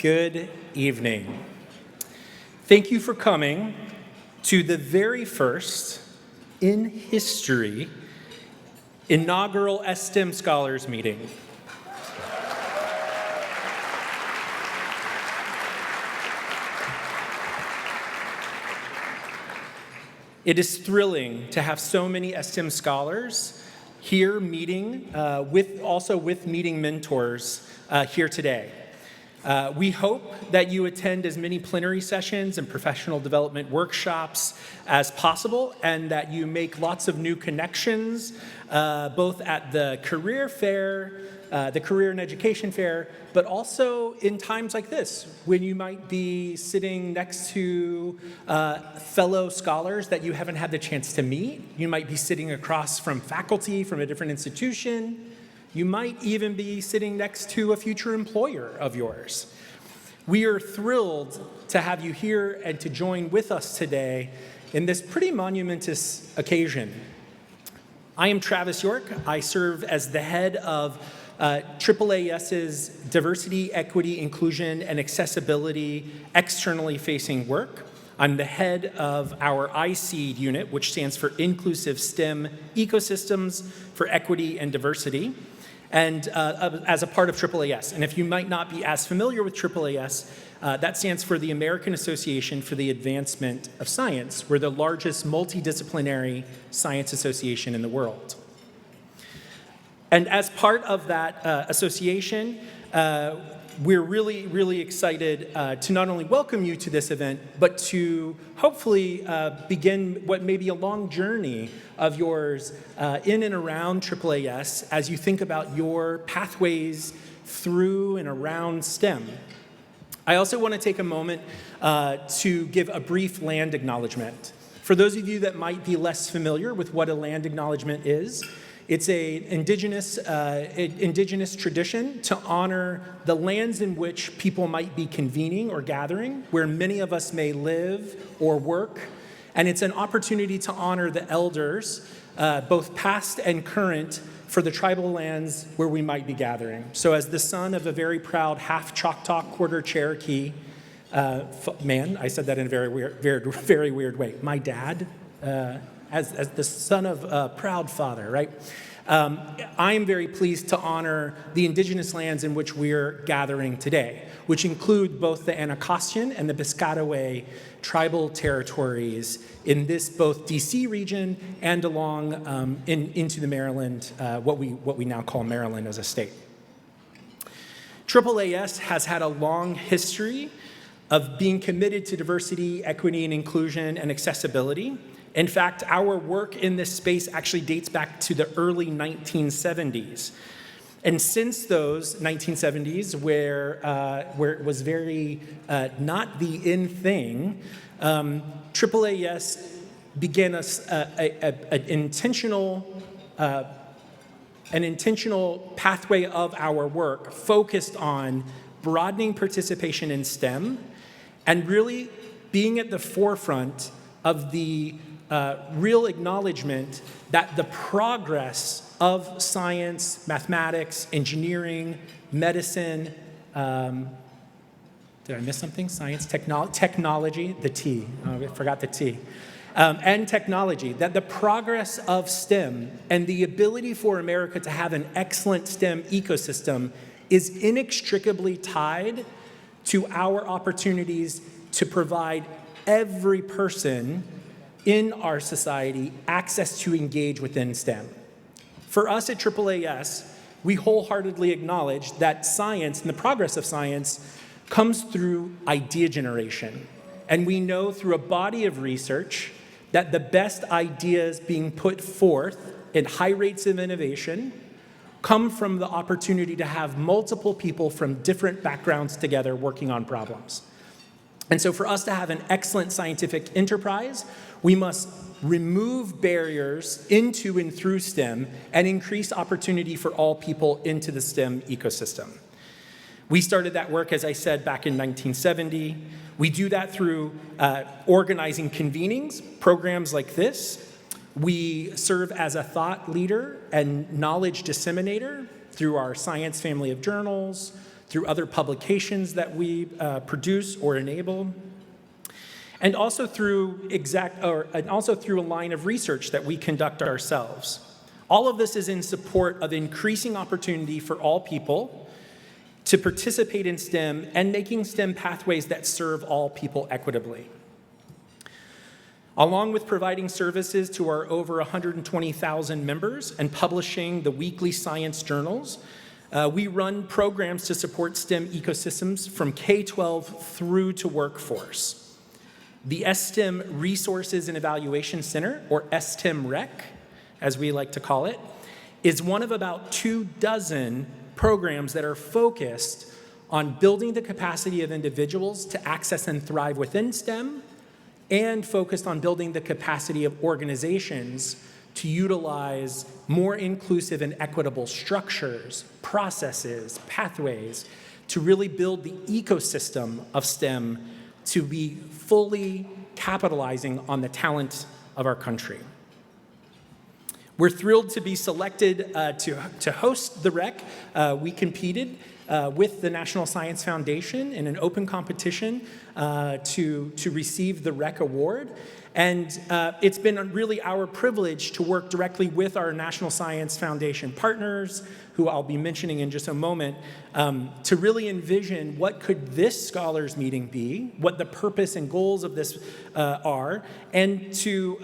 Good evening. Thank you for coming to the very first in history inaugural STEM Scholars Meeting. It is thrilling to have so many STEM scholars here meeting, with meeting mentors here today. We hope that you attend as many plenary sessions and professional development workshops as possible, and that you make lots of new connections, both at the career fair, the career and education fair, but also in times like this, when you might be sitting next to fellow scholars that you haven't had the chance to meet. You might be sitting across from faculty from a different institution. You might even be sitting next to a future employer of yours. We are thrilled to have you here and to join with us today in this pretty monumentous occasion. I am Travis York. I serve as the head of AAAS's Diversity, Equity, Inclusion, and Accessibility externally facing work. I'm the head of our ISEED unit, which stands for Inclusive STEM Ecosystems for Equity and Diversity, and as a part of AAAS. And if you might not be as familiar with AAAS, that stands for the American Association for the Advancement of Science. We're the largest multidisciplinary science association in the world. And as part of that association, we're really, really excited to not only welcome you to this event, but to hopefully begin what may be a long journey of yours in and around AAAS as you think about your pathways through and around STEM. I also want to take a moment to give a brief land acknowledgement. For those of you that might be less familiar with what a land acknowledgement is, it's an indigenous tradition to honor the lands in which people might be convening or gathering, where many of us may live or work. And it's an opportunity to honor the elders, both past and current, for the tribal lands where we might be gathering. So as the son of a very proud half Choctaw, quarter Cherokee man, I said that in a very weird way. My dad, as the son of a proud father, right? I am very pleased to honor the indigenous lands in which we're gathering today, which include both the Anacostan and the Piscataway tribal territories in this both DC region and along into the Maryland, what we now call Maryland as a state. AAAS has had a long history of being committed to diversity, equity, and inclusion, and accessibility. In fact, our work in this space actually dates back to the early 1970s. And since those 1970s, where it was very not the in thing, AAAS began an intentional pathway of our work focused on broadening participation in STEM and really being at the forefront of the real acknowledgement that the progress of science, mathematics, engineering, medicine, did I miss something? Science, technology, the T, I forgot the T, and technology, that the progress of STEM and the ability for America to have an excellent STEM ecosystem is inextricably tied to our opportunities to provide every person in our society access to engage within STEM. For us at AAAS, we wholeheartedly acknowledge that science and the progress of science comes through idea generation. And we know through a body of research that the best ideas being put forth in high rates of innovation come from the opportunity to have multiple people from different backgrounds together working on problems. And so for us to have an excellent scientific enterprise, we must remove barriers into and through STEM and increase opportunity for all people into the STEM ecosystem. We started that work, as I said, back in 1970. We do that through organizing convenings, programs like this. We serve as a thought leader and knowledge disseminator through our science family of journals, through other publications that we produce or enable, and also through a line of research that we conduct ourselves. All of this is in support of increasing opportunity for all people to participate in STEM and making STEM pathways that serve all people equitably. Along with providing services to our over 120,000 members and publishing the weekly science journals, we run programs to support STEM ecosystems from K-12 through to workforce. The STEM Resources and Evaluation Center, or STEM Rec, as we like to call it, is one of about 24 programs that are focused on building the capacity of individuals to access and thrive within STEM, and focused on building the capacity of organizations to utilize more inclusive and equitable structures, processes, pathways, to really build the ecosystem of STEM to be fully capitalizing on the talent of our country. We're thrilled to be selected to host the REC. We competed with the National Science Foundation in an open competition to receive the REC award. And it's been really our privilege to work directly with our National Science Foundation partners, who I'll be mentioning in just a moment, to really envision what could this scholars meeting be, what the purpose and goals of this are, and to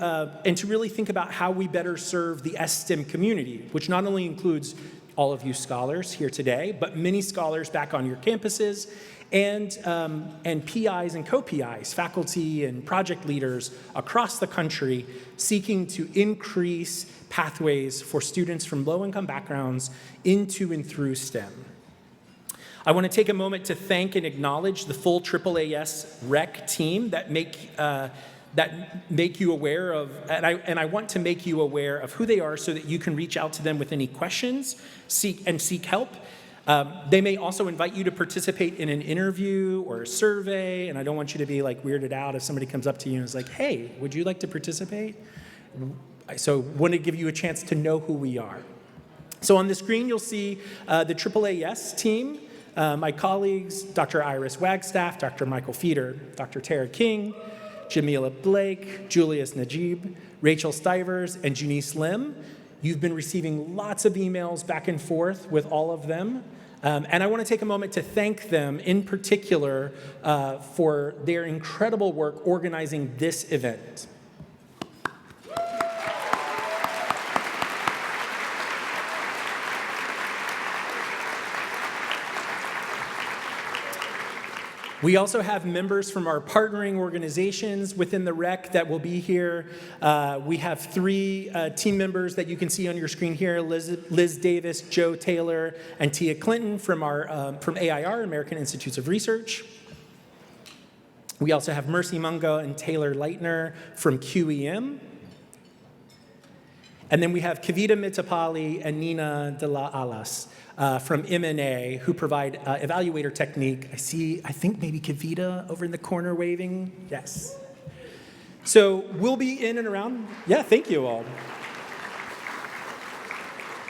really think about how we better serve the STEM community, which not only includes all of you scholars here today, but many scholars back on your campuses, and PIs and co-PIs, faculty and project leaders across the country seeking to increase pathways for students from low-income backgrounds into and through STEM. I want to take a moment to thank and acknowledge the full AAAS REC team that make you aware of, and I want to make you aware of who they are so that you can reach out to them with any questions, seek help. They may also invite you to participate in an interview or a survey, and I don't want you to be like weirded out if somebody comes up to you and is like, hey, would you like to participate? So want to give you a chance to know who we are. So on the screen, you'll see the AAAS team, my colleagues, Dr. Iris Wagstaff, Dr. Michael Feeder, Dr. Tara King, Jamila Blake, Julius Najib, Rachel Stivers, and Janice Lim. You've been receiving lots of emails back and forth with all of them. And I want to take a moment to thank them in particular for their incredible work organizing this event. We also have members from our partnering organizations within the REC that will be here. We have 3 team members that you can see on your screen here, Liz Davis, Joe Taylor, and Tia Clinton from AIR, American Institutes of Research. We also have Mercy Mungo and Taylor Leitner from QEM. And then we have Kavita Mitapali and Nina De La Alas from MNA, who provide evaluator technique. I think maybe Kavita over in the corner waving. Yes. So we'll be in and around. Yeah, thank you all.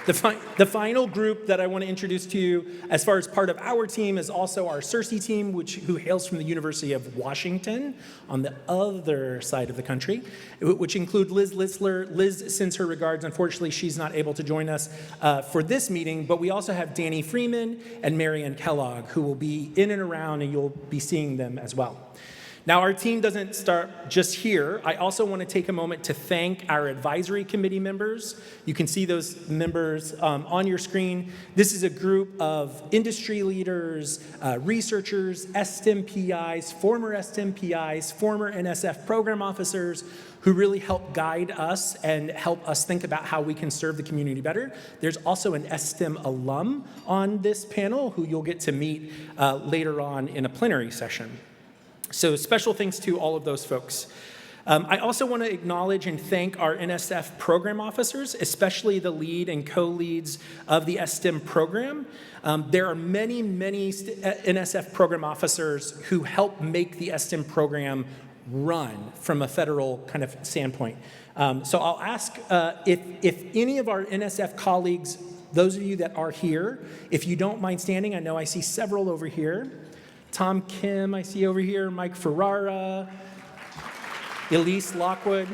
The final group that I want to introduce to you as far as part of our team is also our CERSI team, who hails from the University of Washington on the other side of the country, which include Liz Litzler. Liz sends her regards. Unfortunately, she's not able to join us for this meeting, but we also have Danny Freeman and Marianne Kellogg, who will be in and around, and you'll be seeing them as well. Now, our team doesn't start just here. I also want to take a moment to thank our advisory committee members. You can see those members on your screen. This is a group of industry leaders, researchers, STEM PIs, former STEM PIs, former NSF program officers who really help guide us and help us think about how we can serve the community better. There's also an STEM alum on this panel who you'll get to meet later on in a plenary session. So special thanks to all of those folks. I also want to acknowledge and thank our NSF program officers, especially the lead and co-leads of the STEM program. There are many NSF program officers who help make the STEM program run from a federal kind of standpoint. So I'll ask if any of our NSF colleagues those of you that are here, if you don't mind standing, I know I see several over here. Tom Kim, I see over here, Mike Ferrara, Elise Lockwood.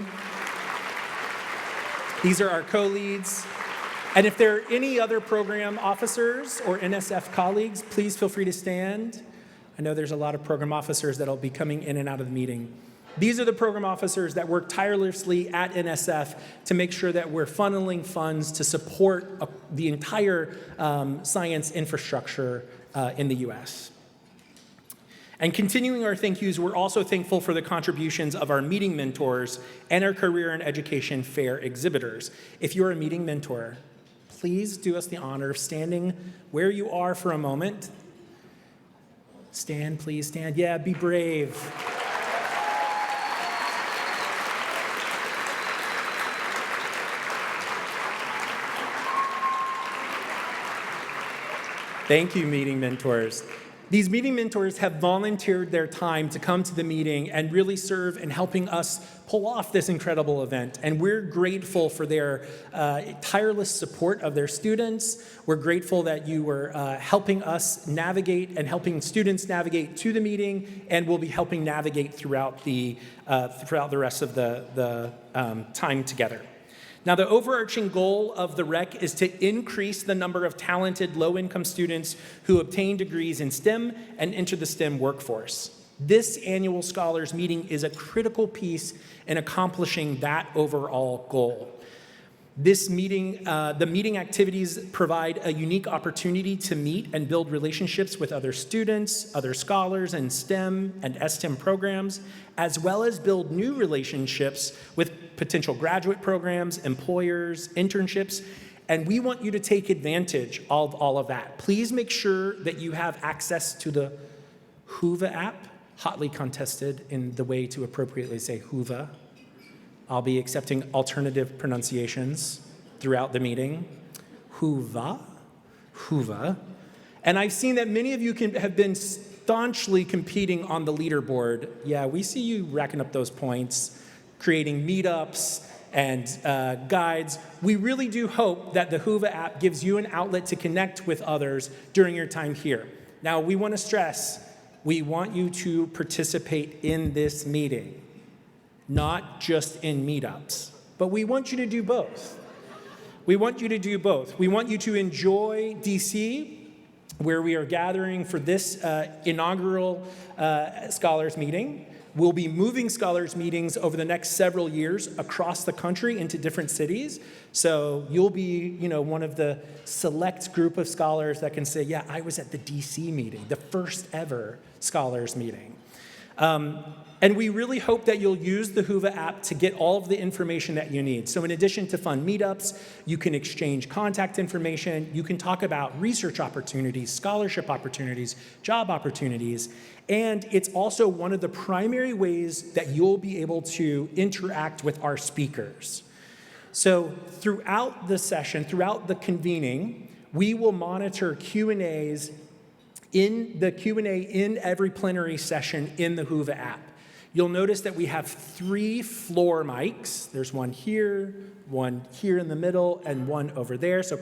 These are our co-leads. And if there are any other program officers or NSF colleagues, please feel free to stand. I know there's a lot of program officers that'll be coming in and out of the meeting. These are the program officers that work tirelessly at NSF to make sure that we're funneling funds to support the entire science infrastructure in the U.S. And continuing our thank yous, we're also thankful for the contributions of our meeting mentors and our career and education fair exhibitors. If you're a meeting mentor, please do us the honor of standing where you are for a moment. Stand, please stand. Yeah, be brave. Thank you, meeting mentors. These meeting mentors have volunteered their time to come to the meeting and really serve in helping us pull off this incredible event. And we're grateful for their tireless support of their students. We're grateful that you were helping us navigate and helping students navigate to the meeting, and we'll be helping navigate throughout the rest of the time together. Now, the overarching goal of the REC is to increase the number of talented low-income students who obtain degrees in STEM and enter the STEM workforce. This annual scholars meeting is a critical piece in accomplishing that overall goal. This meeting, the meeting activities provide a unique opportunity to meet and build relationships with other students, other scholars in STEM and STEM programs, as well as build new relationships with potential graduate programs, employers, internships, and we want you to take advantage of all of that. Please make sure that you have access to the Whova app, hotly contested in the way to appropriately say Whova. I'll be accepting alternative pronunciations throughout the meeting. Whova. And I've seen that many of you have been staunchly competing on the leaderboard. Yeah, we see you racking up those points, creating meetups and guides. We really do hope that the Whova app gives you an outlet to connect with others during your time here. Now, we want to stress, we want you to participate in this meeting. Not just in meetups, but we want you to do both. We want you to do both. We want you to enjoy DC, where we are gathering for this inaugural scholars meeting. We'll be moving scholars meetings over the next several years across the country into different cities. So you'll be, one of the select group of scholars that can say, yeah, I was at the DC meeting, the first ever scholars meeting. And we really hope that you'll use the Whova app to get all of the information that you need. So in addition to fun meetups, you can exchange contact information, you can talk about research opportunities, scholarship opportunities, job opportunities, and it's also one of the primary ways that you'll be able to interact with our speakers. So throughout the session, throughout the convening, we will monitor Q&As in the Q&A in every plenary session in the Whova app. You'll notice that we have 3 floor mics. There's one here in the middle, and one over there, so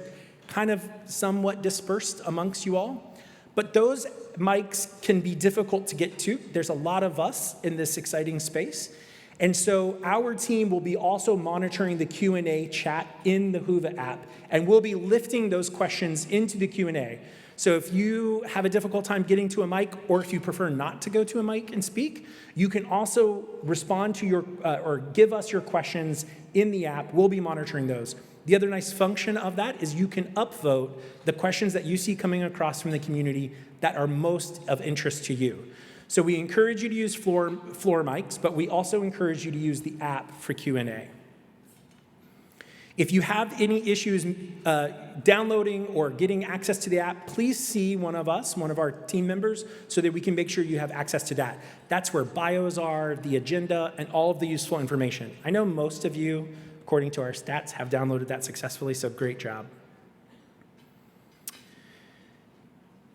kind of somewhat dispersed amongst you all. But those mics can be difficult to get to. There's a lot of us in this exciting space. And so our team will be also monitoring the Q&A chat in the Whova app, and we'll be lifting those questions into the Q&A. So if you have a difficult time getting to a mic, or if you prefer not to go to a mic and speak, you can also respond to or give us your questions in the app. We'll be monitoring those. The other nice function of that is you can upvote the questions that you see coming across from the community that are most of interest to you. So we encourage you to use floor mics, but we also encourage you to use the app for Q&A. If you have any issues downloading or getting access to the app, please see one of our team members, so that we can make sure you have access to that. That's where bios are, the agenda, and all of the useful information. I know most of you, according to our stats, have downloaded that successfully, so great job.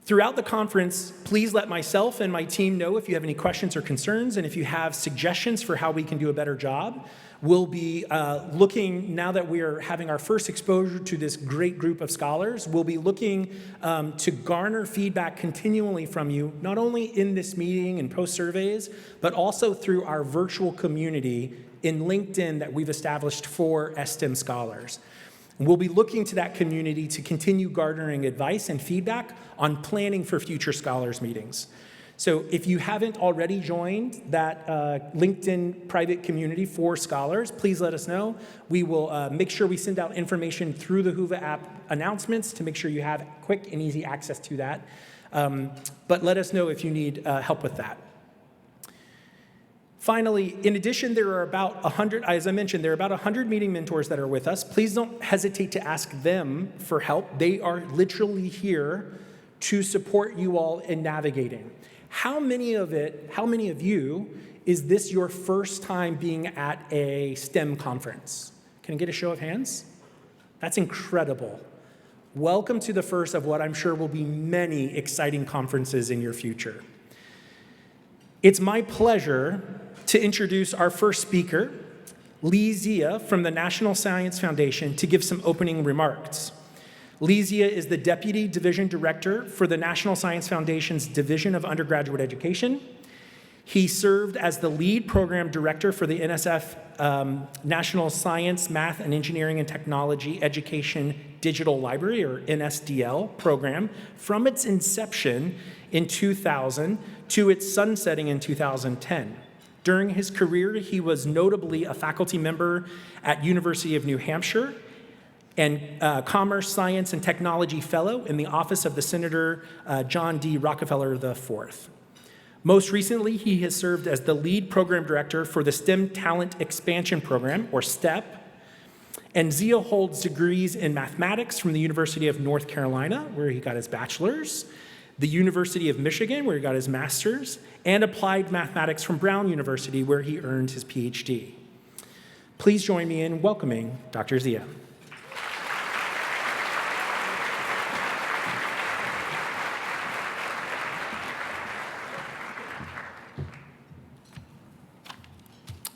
Throughout the conference, please let myself and my team know if you have any questions or concerns, and if you have suggestions for how we can do a better job. We'll be looking, now that we are having our first exposure to this great group of scholars, we'll be looking to garner feedback continually from you, not only in this meeting and post surveys, but also through our virtual community in LinkedIn that we've established for STEM scholars. We'll be looking to that community to continue garnering advice and feedback on planning for future scholars meetings. So if you haven't already joined that LinkedIn private community for scholars, please let us know. We will make sure we send out information through the Whova app announcements to make sure you have quick and easy access to that. But let us know if you need help with that. Finally, in addition, there are about 100, as I mentioned, there are about 100 meeting mentors that are with us. Please don't hesitate to ask them for help. They are literally here to support you all in navigating. How many of you, is this your first time being at a STEM conference? Can I get a show of hands? That's incredible. Welcome to the first of what I'm sure will be many exciting conferences in your future. It's my pleasure to introduce our first speaker, Jaye C from the National Science Foundation, to give some opening remarks. Jaye is the Deputy Division Director for the National Science Foundation's Division of Undergraduate Education. He served as the lead program director for the NSF National Science, Math, and Engineering and Technology Education Digital Library, or NSDL, program from its inception in 2000 to its sunsetting in 2010. During his career, he was notably a faculty member at University of New Hampshire and Commerce, Science, and Technology Fellow in the Office of the Senator John D. Rockefeller IV. Most recently, he has served as the lead program director for the STEM Talent Expansion Program, or STEP, and Jaye holds degrees in mathematics from the University of North Carolina, where he got his bachelor's, the University of Michigan, where he got his master's, and applied mathematics from Brown University, where he earned his PhD. Please join me in welcoming Dr. Jaye.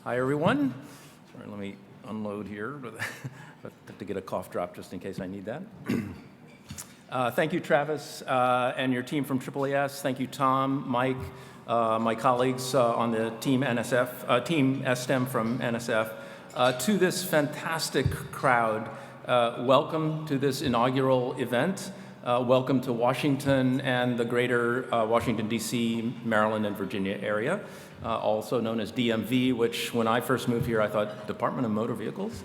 Hi, everyone. Sorry, let me unload here, but I have to get a cough drop just in case I need that. Thank you, Travis, and your team from AAAS. Thank you, Tom, Mike, my colleagues on the team NSF, team STEM from NSF. To this fantastic crowd, welcome to this inaugural event. Welcome to Washington and the greater Washington, D.C., Maryland, and Virginia area. Also known as DMV, which when I first moved here, I thought Department of Motor Vehicles.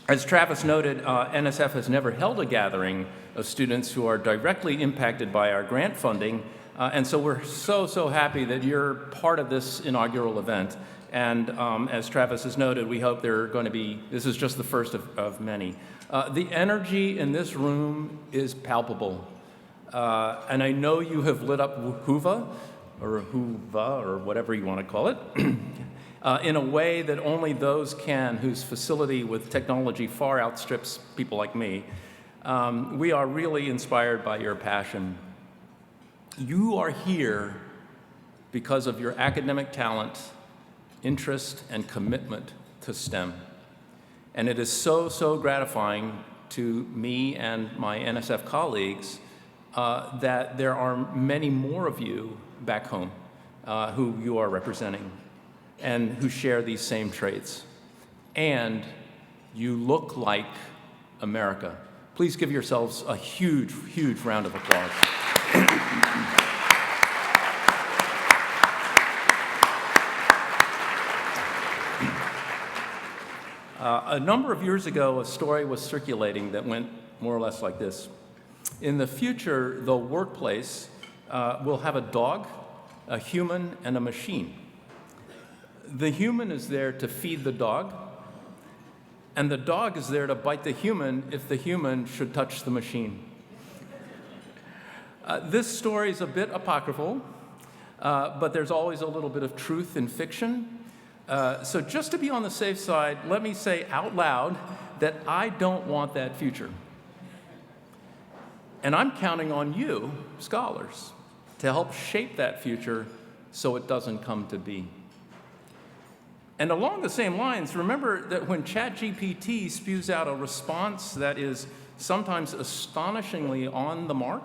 As Travis noted, NSF has never held a gathering of students who are directly impacted by our grant funding, and so we're so happy that you're part of this inaugural event. And as Travis has noted, we hope there are going to be, this is just the first of many. The energy in this room is palpable, and I know you have lit up Whova, or whatever you want to call it, in a way that only those can whose facility with technology far outstrips people like me. We are really inspired by your passion. You are here because of your academic talent, interest, and commitment to STEM. And it is so gratifying to me and my NSF colleagues that there are many more of you back home who you are representing and who share these same traits. And you look like America. Please give yourselves a huge round of applause. A number of years ago, a story was circulating that went more or less like this. In the future, the workplace will have a dog, a human, and a machine. The human is there to feed the dog, and the dog is there to bite the human if the human should touch the machine. This story is a bit apocryphal, but there's always a little bit of truth in fiction. So just to be on the safe side, let me say out loud that I don't want that future. And I'm counting on you, scholars, to help shape that future so it doesn't come to be. And along the same lines, remember that when ChatGPT spews out a response that is sometimes astonishingly on the mark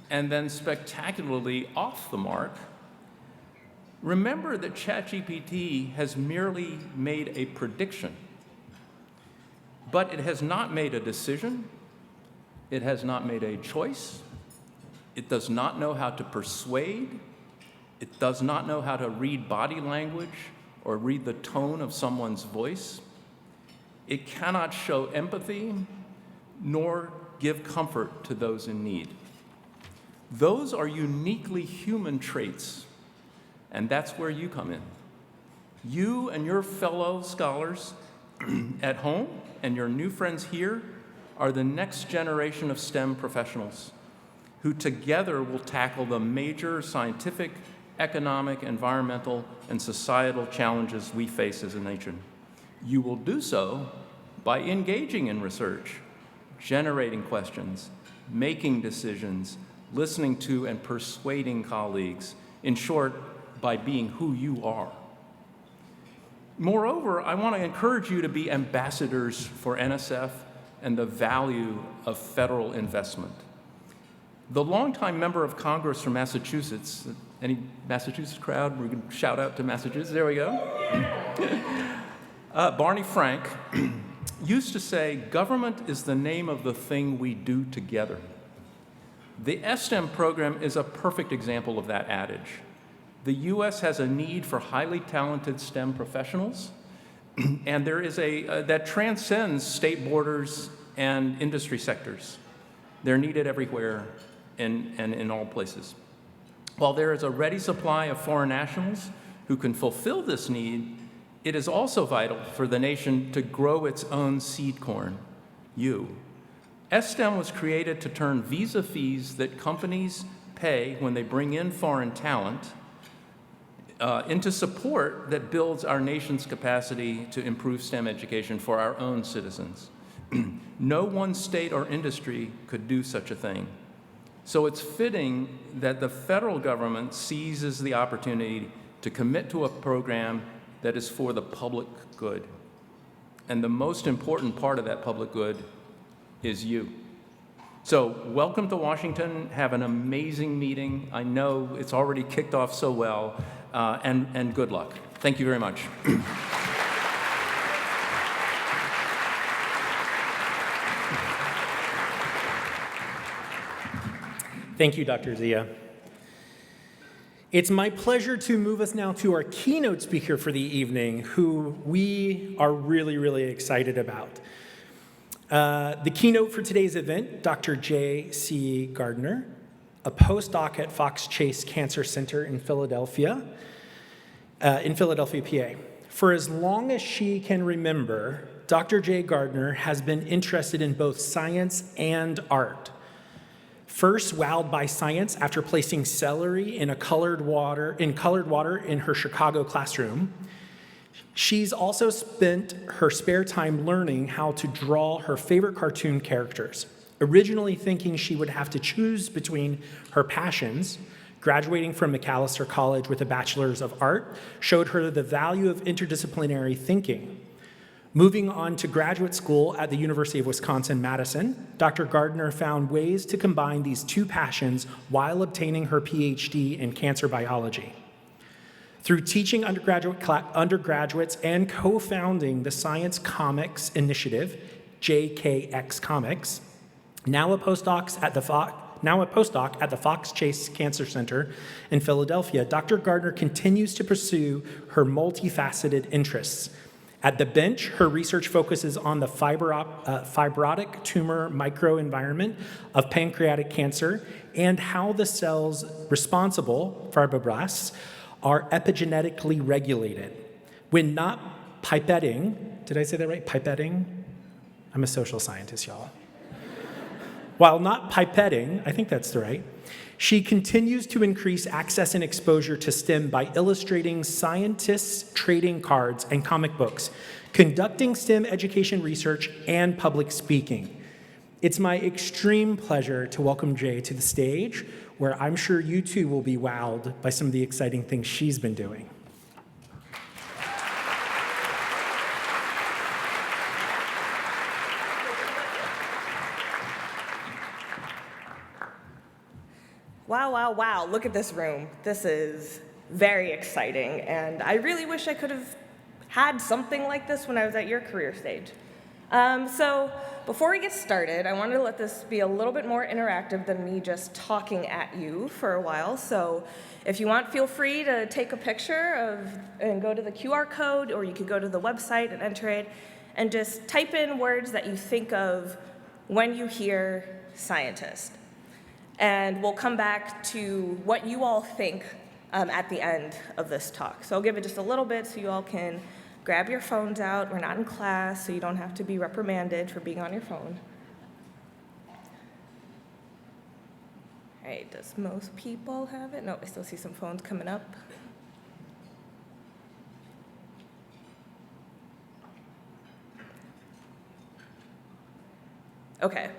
and then spectacularly off the mark, remember that ChatGPT has merely made a prediction, but it has not made a decision, it has not made a choice, it does not know how to persuade, it does not know how to read body language or read the tone of someone's voice. It cannot show empathy nor give comfort to those in need. Those are uniquely human traits, and that's where you come in. You and your fellow scholars at home and your new friends here are the next generation of STEM professionals who together will tackle the major scientific, economic, environmental, and societal challenges we face as a nation. You will do so by engaging in research, generating questions, making decisions, listening to and persuading colleagues, in short, by being who you are. Moreover, I want to encourage you to be ambassadors for NSF and the value of federal investment. The longtime member of Congress from Massachusetts, any Massachusetts crowd? We can shout out to Massachusetts. There we go. Barney Frank used to say, "Government is the name of the thing we do together." The STEM program is a perfect example of that adage. The U.S. has a need for highly talented STEM professionals, and there is that transcends state borders and industry sectors. They're needed everywhere and in all places. While there is a ready supply of foreign nationals who can fulfill this need, it is also vital for the nation to grow its own seed corn, you. STEM was created to turn visa fees that companies pay when they bring in foreign talent into support that builds our nation's capacity to improve STEM education for our own citizens. No one state or industry could do such a thing. So it's fitting that the federal government seizes the opportunity to commit to a program that is for the public good. And the most important part of that public good is you. So welcome to Washington. Have an amazing meeting. I know it's already kicked off so well, and good luck. Thank you very much. Thank you, Dr. Zia. It's my pleasure to move us now to our keynote speaker for the evening, who we are really, really excited about. The keynote for today's event, Dr. Jaye C. Gardiner, a postdoc at Fox Chase Cancer Center in Philadelphia, PA. For as long as she can remember, Dr. Jaye Gardiner has been interested in both science and art. First wowed by science after placing celery in colored water in her Chicago classroom, she's also spent her spare time learning how to draw her favorite cartoon characters. Originally thinking she would have to choose between her passions, graduating from Macalester College with a bachelor's of art showed her the value of interdisciplinary thinking. Moving on to graduate school at the University of Wisconsin-Madison, Dr. Gardiner found ways to combine these two passions while obtaining her PhD in cancer biology. Through teaching undergraduates and co-founding the Science Comics Initiative, JKX Comics, now a postdoc at the Fox Chase Cancer Center in Philadelphia, Dr. Gardiner continues to pursue her multifaceted interests. At the bench, her research focuses on the fibrotic tumor microenvironment of pancreatic cancer and how the cells responsible, fibroblasts, are epigenetically regulated. When not pipetting, did I say that right? Pipetting? I'm a social scientist, y'all. While not pipetting, I think that's right, she continues to increase access and exposure to STEM by illustrating scientists' trading cards and comic books, conducting STEM education research, and public speaking. It's my extreme pleasure to welcome Jaye to the stage, where I'm sure you too will be wowed by some of the exciting things she's been doing. Wow, wow, wow, look at this room. This is very exciting, and I really wish I could have had something like this when I was at your career stage. So before we get started, I wanted to let this be a little bit more interactive than me just talking at you for a while. So if you want, feel free to take a picture and go to the QR code, or you could go to the website and enter it, and just type in words that you think of when you hear scientist. And we'll come back to what you all think at the end of this talk. So I'll give it just a little bit so you all can grab your phones out. We're not in class, so you don't have to be reprimanded for being on your phone. All right, does most people have it? No, I still see some phones coming up. Okay.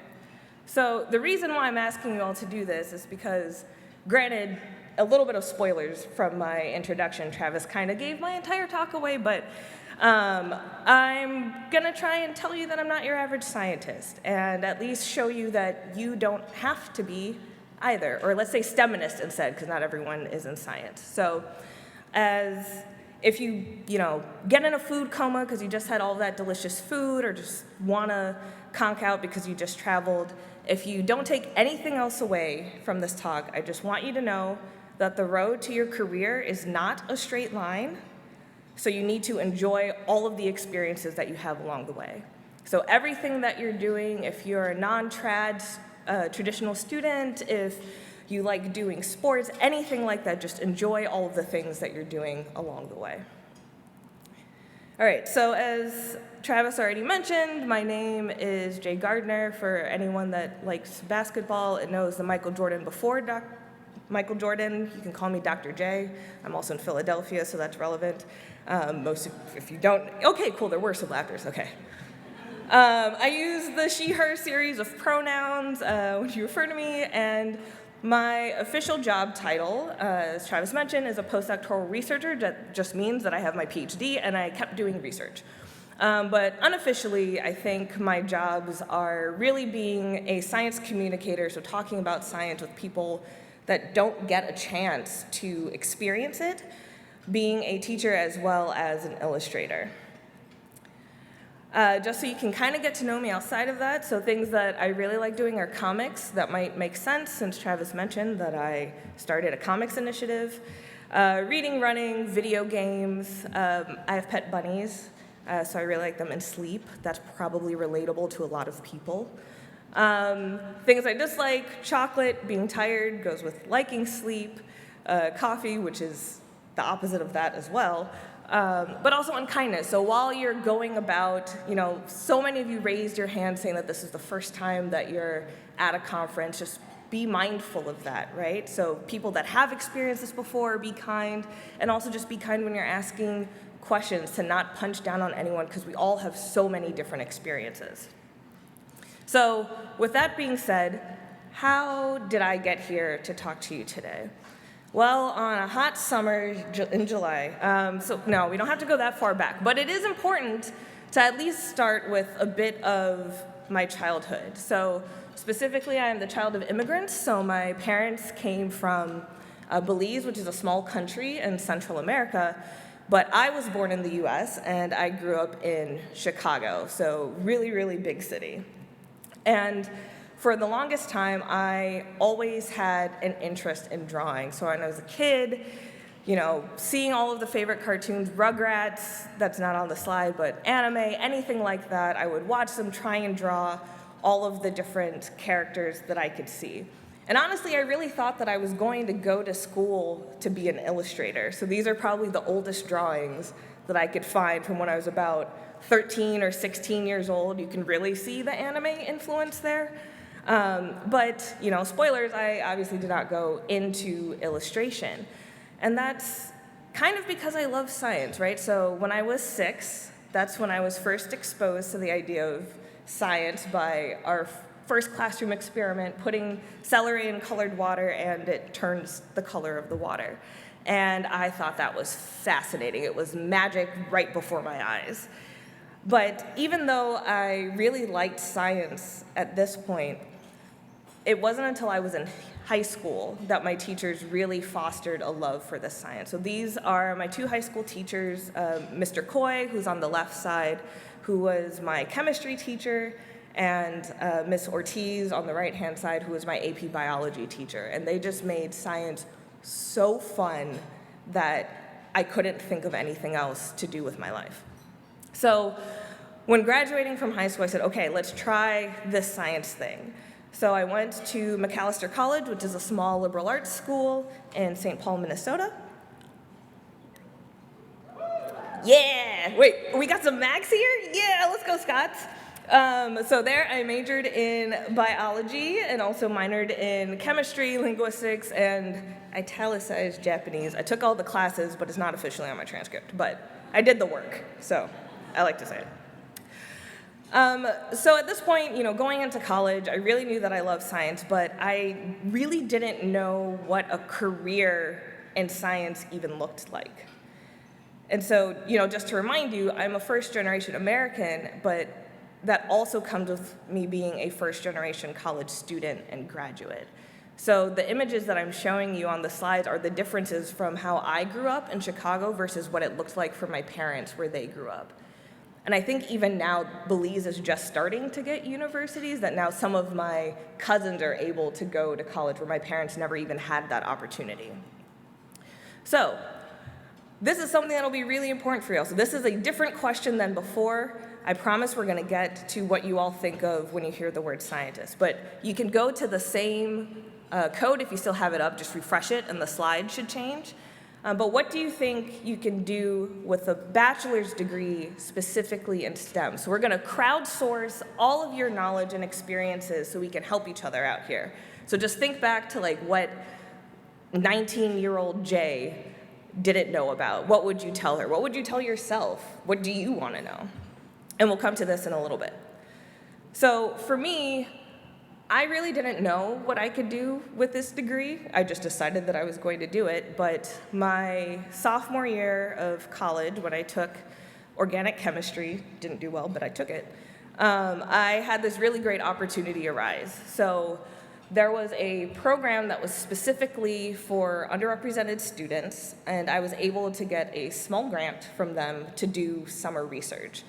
So the reason why I'm asking you all to do this is because, granted, a little bit of spoilers from my introduction. Travis kind of gave my entire talk away, but I'm going to try and tell you that I'm not your average scientist, and at least show you that you don't have to be either. Or let's say STEMinist instead, because not everyone is in science. So if you get in a food coma because you just had all that delicious food, or just want to conk out because you just traveled, if you don't take anything else away from this talk, I just want you to know that the road to your career is not a straight line, so you need to enjoy all of the experiences that you have along the way. So everything that you're doing, if you're a non-trad traditional student, if you like doing sports, anything like that, just enjoy all of the things that you're doing along the way. All right, so as Travis already mentioned, my name is Jaye Gardiner. For anyone that likes basketball and knows the Michael Jordan before Michael Jordan, you can call me Dr. J. I'm also in Philadelphia, so that's relevant. If you don't, okay, cool, there were some laughters, okay. I use the she, her series of pronouns when you refer to me, and my official job title, as Travis mentioned, is a postdoctoral researcher. That just means that I have my PhD and I kept doing research. But unofficially, I think my jobs are really being a science communicator, so talking about science with people that don't get a chance to experience it, being a teacher as well as an illustrator. Just so you can kind of get to know me outside of that, so things that I really like doing are comics. That might make sense since Travis mentioned that I started a comics initiative. Reading, running, video games. I have pet bunnies, so I really like them in sleep. That's probably relatable to a lot of people. Things I dislike: chocolate, being tired goes with liking sleep, coffee, which is the opposite of that as well. But also unkindness. So while you're going about, so many of you raised your hand saying that this is the first time that you're at a conference, just be mindful of that, right? So people that have experienced this before, be kind, and also just be kind when you're asking questions, to not punch down on anyone, because we all have so many different experiences. So with that being said, how did I get here to talk to you today? Well, on a hot summer in July, so no, we don't have to go that far back, but it is important to at least start with a bit of my childhood. So specifically, I am the child of immigrants, so my parents came from Belize, which is a small country in Central America, but I was born in the US and I grew up in Chicago, so really, really big city. And for the longest time, I always had an interest in drawing. So when I was a kid, seeing all of the favorite cartoons, Rugrats, that's not on the slide, but anime, anything like that, I would watch them, try and draw all of the different characters that I could see. And honestly, I really thought that I was going to go to school to be an illustrator. So these are probably the oldest drawings that I could find from when I was about 13 or 16 years old. You can really see the anime influence there. But spoilers, I obviously did not go into illustration. And that's kind of because I love science, right? So when I was 6, that's when I was first exposed to the idea of science by our first classroom experiment, putting celery in colored water, and it turns the color of the water. And I thought that was fascinating. It was magic right before my eyes. But even though I really liked science at this point, it wasn't until I was in high school that my teachers really fostered a love for this science. So these are my two high school teachers, Mr. Coy, who's on the left side, who was my chemistry teacher, and Miss Ortiz on the right-hand side, who was my AP biology teacher. And they just made science so fun that I couldn't think of anything else to do with my life. So when graduating from high school, I said, okay, let's try this science thing. So I went to McAllister College, which is a small liberal arts school in St. Paul, Minnesota. Yeah, wait, we got some Macs here? Yeah, let's go, Scots. So there I majored in biology and also minored in chemistry, linguistics, and italicized Japanese. I took all the classes, but it's not officially on my transcript, but I did the work, so I like to say it. So at this point, going into college, I really knew that I loved science, but I really didn't know what a career in science even looked like. And so, just to remind you, I'm a first-generation American, but that also comes with me being a first-generation college student and graduate. So the images that I'm showing you on the slides are the differences from how I grew up in Chicago versus what it looked like for my parents where they grew up. And I think even now, Belize is just starting to get universities, that now some of my cousins are able to go to college where my parents never even had that opportunity. So this is something that'll be really important for you all. So this is a different question than before. I promise we're gonna get to what you all think of when you hear the word scientist. But you can go to the same code if you still have it up, just refresh it and the slide should change. But what do you think you can do with a bachelor's degree specifically in STEM? So we're gonna crowdsource all of your knowledge and experiences so we can help each other out here. So just think back to what 19-year-old Jay didn't know about. What would you tell her? What would you tell yourself? What do you wanna know? And we'll come to this in a little bit. So for me, I really didn't know what I could do with this degree. I just decided that I was going to do it. But my sophomore year of college, when I took organic chemistry, didn't do well, but I took it, I had this really great opportunity arise. So there was a program that was specifically for underrepresented students, and I was able to get a small grant from them to do summer research.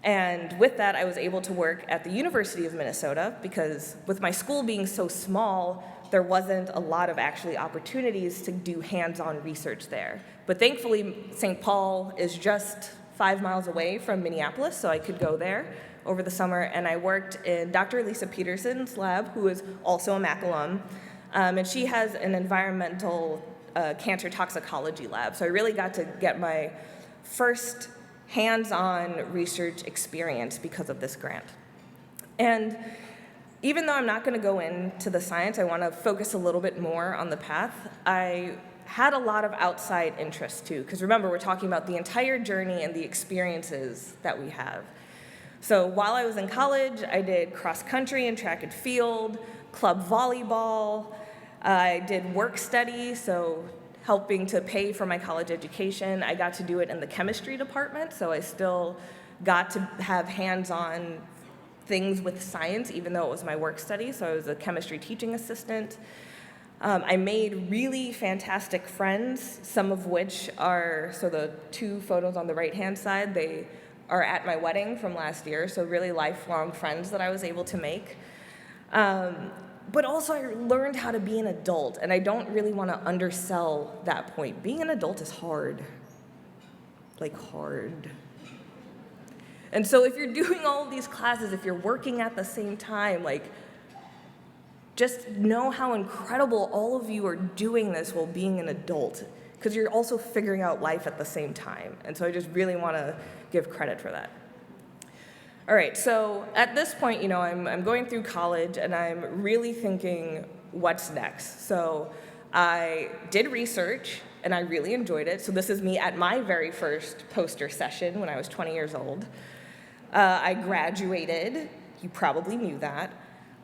And with that, I was able to work at the University of Minnesota because with my school being so small, there wasn't a lot of actually opportunities to do hands-on research there. But thankfully, St. Paul is just 5 miles away from Minneapolis, so I could go there over the summer. And I worked in Dr. Lisa Peterson's lab, who is also a Mac alum. And she has an environmental cancer toxicology lab. So I really got to get my first hands-on research experience because of this grant. And even though I'm not going to go into the science, I want to focus a little bit more on the path. I had a lot of outside interest too, because remember, we're talking about the entire journey and the experiences that we have. So while I was in college, I did cross country and track and field, club volleyball. I did work study, so helping to pay for my college education. I got to do it in the chemistry department, so I still got to have hands-on things with science, even though it was my work study, so I was a chemistry teaching assistant. I made really fantastic friends, some of which are, so the two photos on the right-hand side, they are at my wedding from last year, so really lifelong friends that I was able to make. But also I learned how to be an adult, and I don't really want to undersell that point. Being an adult is hard, hard. And so if you're doing all of these classes, if you're working at the same time, just know how incredible all of you are doing this while being an adult, because you're also figuring out life at the same time. And so I just really want to give credit for that. All right, so at this point, I'm going through college and I'm really thinking, what's next? So I did research and I really enjoyed it. So this is me at my very first poster session when I was 20 years old. I graduated, you probably knew that.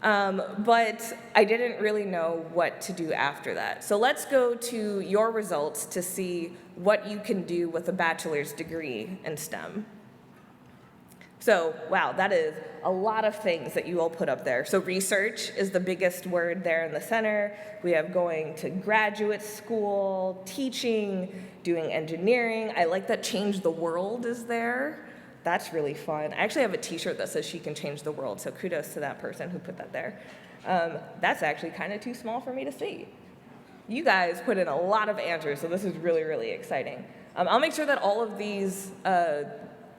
But I didn't really know what to do after that. So let's go to your results to see what you can do with a bachelor's degree in STEM. So, wow, that is a lot of things that you all put up there. So research is the biggest word there in the center. We have going to graduate school, teaching, doing engineering. I like that change the world is there. That's really fun. I actually have a t-shirt that says she can change the world, so kudos to that person who put that there. That's actually kind of too small for me to see. You guys put in a lot of answers, so this is really, really exciting. I'll make sure that all of these,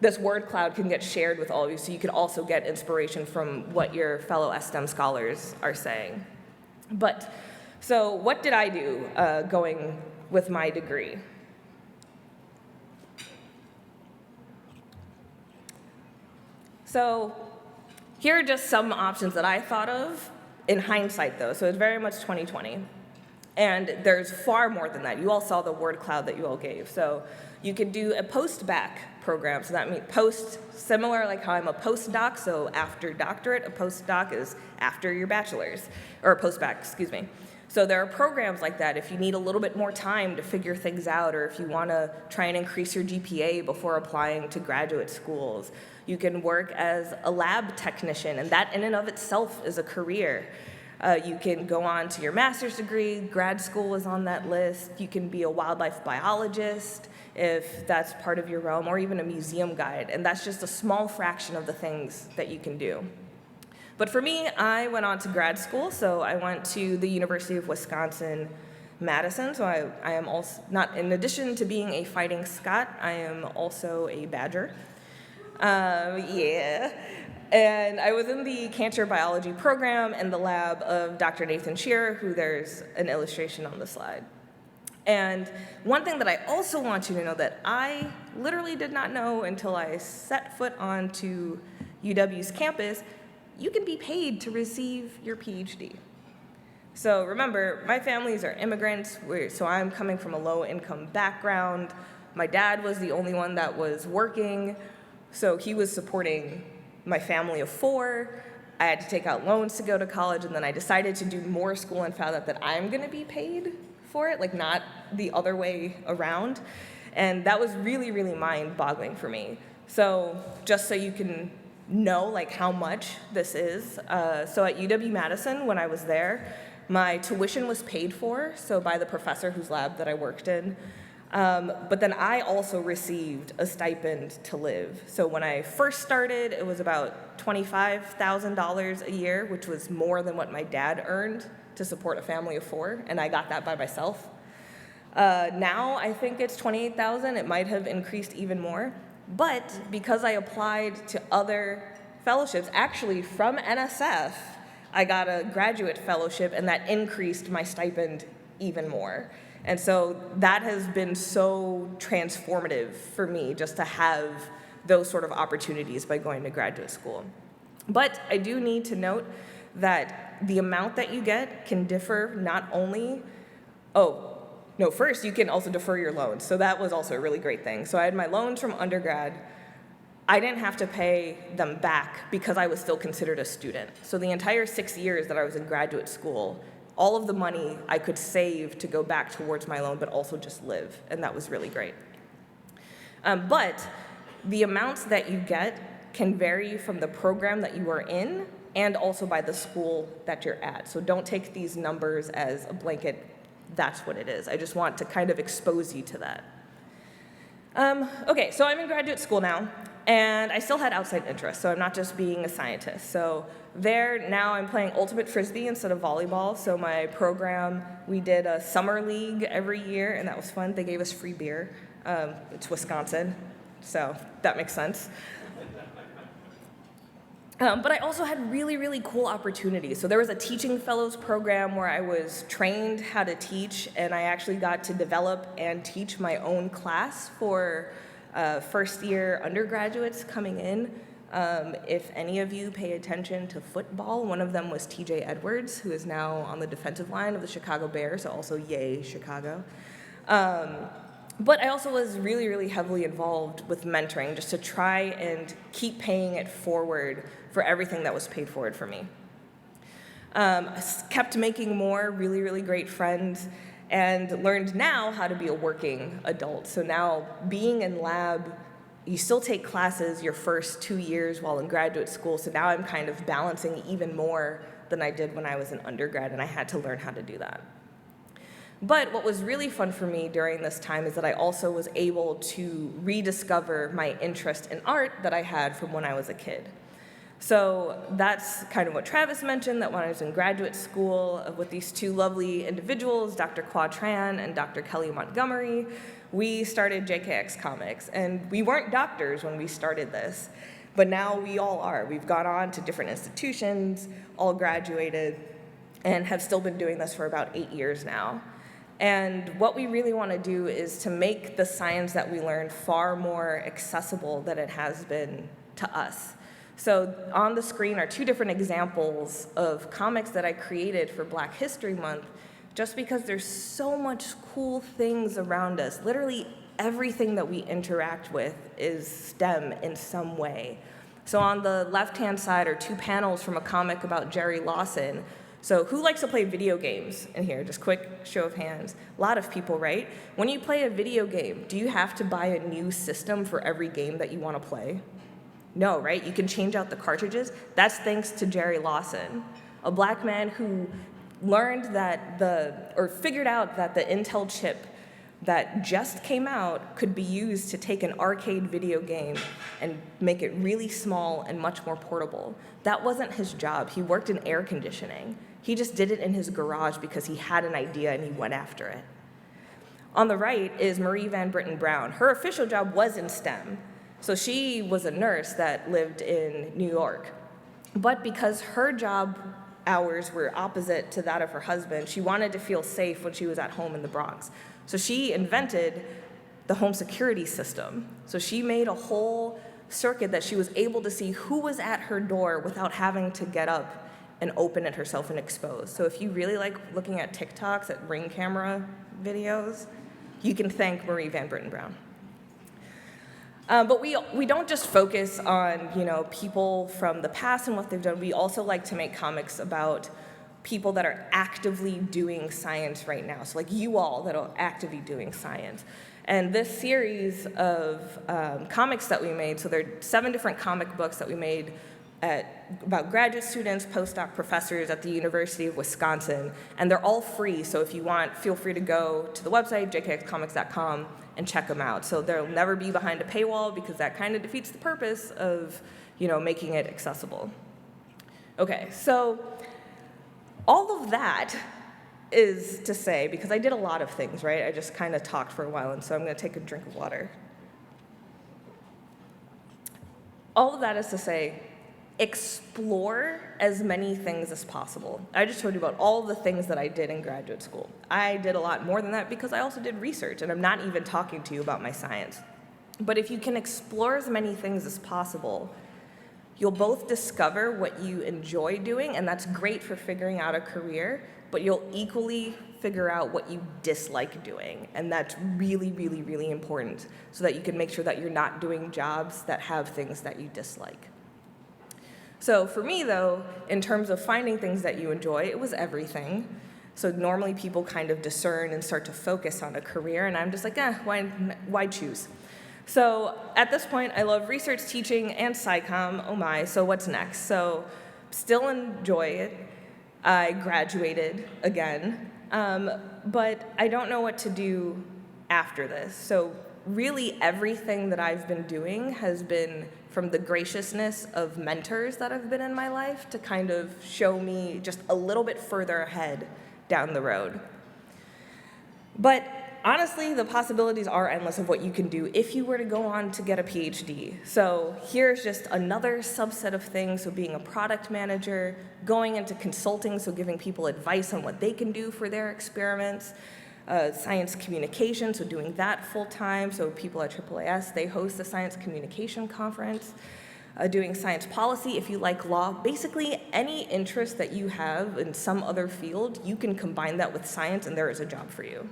this word cloud can get shared with all of you so you can also get inspiration from what your fellow STEM scholars are saying. But, so what did I do going with my degree? So here are just some options that I thought of in hindsight, though. So it's very much 2020. And there's far more than that. You all saw the word cloud that you all gave. So you could do a post-bac program. So that means post, similar like how I'm a postdoc. So after doctorate, a postdoc is after your bachelor's, or a post-bac, excuse me. So there are programs like that if you need a little bit more time to figure things out, or if you want to try and increase your GPA before applying to graduate schools. You can work as a lab technician, and that in and of itself is a career. You can go on to your master's degree. Grad school is on that list. You can be a wildlife biologist if that's part of your realm, or even a museum guide, and that's just a small fraction of the things that you can do. But for me, I went on to grad school, so I went to the University of Wisconsin-Madison. So I am also, not in addition to being a fighting Scot, I am also a Badger. Yeah. And I was in the cancer biology program in the lab of Dr. Nathan Shearer, who there's an illustration on the slide. And one thing that I also want you to know that I literally did not know until I set foot onto UW's campus, you can be paid to receive your PhD. So remember, my families are immigrants, so I'm coming from a low-income background. My dad was the only one that was working, so he was supporting my family of 4. I had to take out loans to go to college, and then I decided to do more school and found out that I'm gonna be paid for it, like not the other way around. And that was really, really mind-boggling for me. So just so you can know like how much this is. So at UW-Madison, when I was there, my tuition was paid for, so by the professor whose lab that I worked in. But then I also received a stipend to live. So when I first started, it was about $25,000 a year, which was more than what my dad earned to support a family of 4, and I got that by myself. Now I think it's $28,000. It might have increased even more. But because I applied to other fellowships, actually from NSF, I got a graduate fellowship, and that increased my stipend even more. And so that has been so transformative for me just to have those sort of opportunities by going to graduate school. But I do need to note that the amount that you get can differ not only, first you can also defer your loans. So that was also a really great thing. So I had my loans from undergrad. I didn't have to pay them back because I was still considered a student. So the entire 6 years that I was in graduate school, all of the money I could save to go back towards my loan, but also just live, and that was really great. But the amounts that you get can vary from the program that you are in and also by the school that you're at. So don't take these numbers as a blanket, that's what it is. I just want to kind of expose you to that. Okay, so I'm in graduate school now, and I still had outside interests, so I'm not just being a scientist. So there, now I'm playing ultimate frisbee instead of volleyball. So my program, we did a summer league every year, and that was fun. They gave us free beer. It's Wisconsin, so that makes sense. But I also had really, really cool opportunities. So there was a teaching fellows program where I was trained how to teach, and I actually got to develop and teach my own class for first-year undergraduates coming in. If any of you pay attention to football, one of them was TJ Edwards, who is now on the defensive line of the Chicago Bears, so also yay, Chicago. But I also was really, really heavily involved with mentoring just to try and keep paying it forward for everything that was paid forward for me. Kept making more really, really great friends, and learned now how to be a working adult. So now being in lab, you still take classes your first 2 years while in graduate school, so now I'm kind of balancing even more than I did when I was an undergrad, and I had to learn how to do that. But what was really fun for me during this time is that I also was able to rediscover my interest in art that I had from when I was a kid. So that's kind of what Travis mentioned, that when I was in graduate school with these two lovely individuals, Dr. Qua Tran and Dr. Kelly Montgomery, we started JKX Comics. And we weren't doctors when we started this, but now we all are. We've gone on to different institutions, all graduated, and have still been doing this for about 8 years now. And what we really want to do is to make the science that we learn far more accessible than it has been to us. So on the screen are 2 different examples of comics that I created for Black History Month, just because there's so much cool things around us. Literally everything that we interact with is STEM in some way. So on the left-hand side are 2 panels from a comic about Jerry Lawson. So who likes to play video games in here? Just quick show of hands. A lot of people, right? When you play a video game, do you have to buy a new system for every game that you want to play? No, right? You can change out the cartridges. That's thanks to Jerry Lawson, a Black man who learned that figured out that the Intel chip that just came out could be used to take an arcade video game and make it really small and much more portable. That wasn't his job. He worked in air conditioning. He just did it in his garage because he had an idea and he went after it. On the right is Marie Van Brittan Brown. Her official job was in STEM. So she was a nurse that lived in New York. But because her job hours were opposite to that of her husband, she wanted to feel safe when she was at home in the Bronx. So she invented the home security system. So she made a whole circuit that she was able to see who was at her door without having to get up and open it herself and expose. So if you really like looking at TikToks, at Ring camera videos, you can thank Marie Van Brittan Brown. But we don't just focus on, people from the past and what they've done. We also like to make comics about people that are actively doing science right now. So like you all that are actively doing science. And this series of comics that we made, so there are 7 different comic books that we made about graduate students, postdoc professors at the University of Wisconsin, and they're all free, so if you want, feel free to go to the website, jkxcomics.com, and check them out. So they'll never be behind a paywall because that kind of defeats the purpose of, making it accessible. Okay, so all of that is to say, because I did a lot of things, right? I just kind of talked for a while, and so I'm going to take a drink of water. All of that is to say, explore as many things as possible. I just told you about all the things that I did in graduate school. I did a lot more than that because I also did research, and I'm not even talking to you about my science. But if you can explore as many things as possible, you'll both discover what you enjoy doing, and that's great for figuring out a career, but you'll equally figure out what you dislike doing, and that's really, really, really important so that you can make sure that you're not doing jobs that have things that you dislike. So for me, though, in terms of finding things that you enjoy, it was everything. So normally people kind of discern and start to focus on a career, and I'm just like, why choose? So at this point, I love research, teaching, and SciComm. Oh my, so what's next? So still enjoy it. I graduated again, but I don't know what to do after this. So really everything that I've been doing has been from the graciousness of mentors that have been in my life to kind of show me just a little bit further ahead down the road. But honestly, the possibilities are endless of what you can do if you were to go on to get a PhD. So here's just another subset of things. So being a product manager, going into consulting, so giving people advice on what they can do for their experiments, science communication, so doing that full time. So people at AAAS, they host a science communication conference. Doing science policy, if you like law, basically any interest that you have in some other field, you can combine that with science and there is a job for you.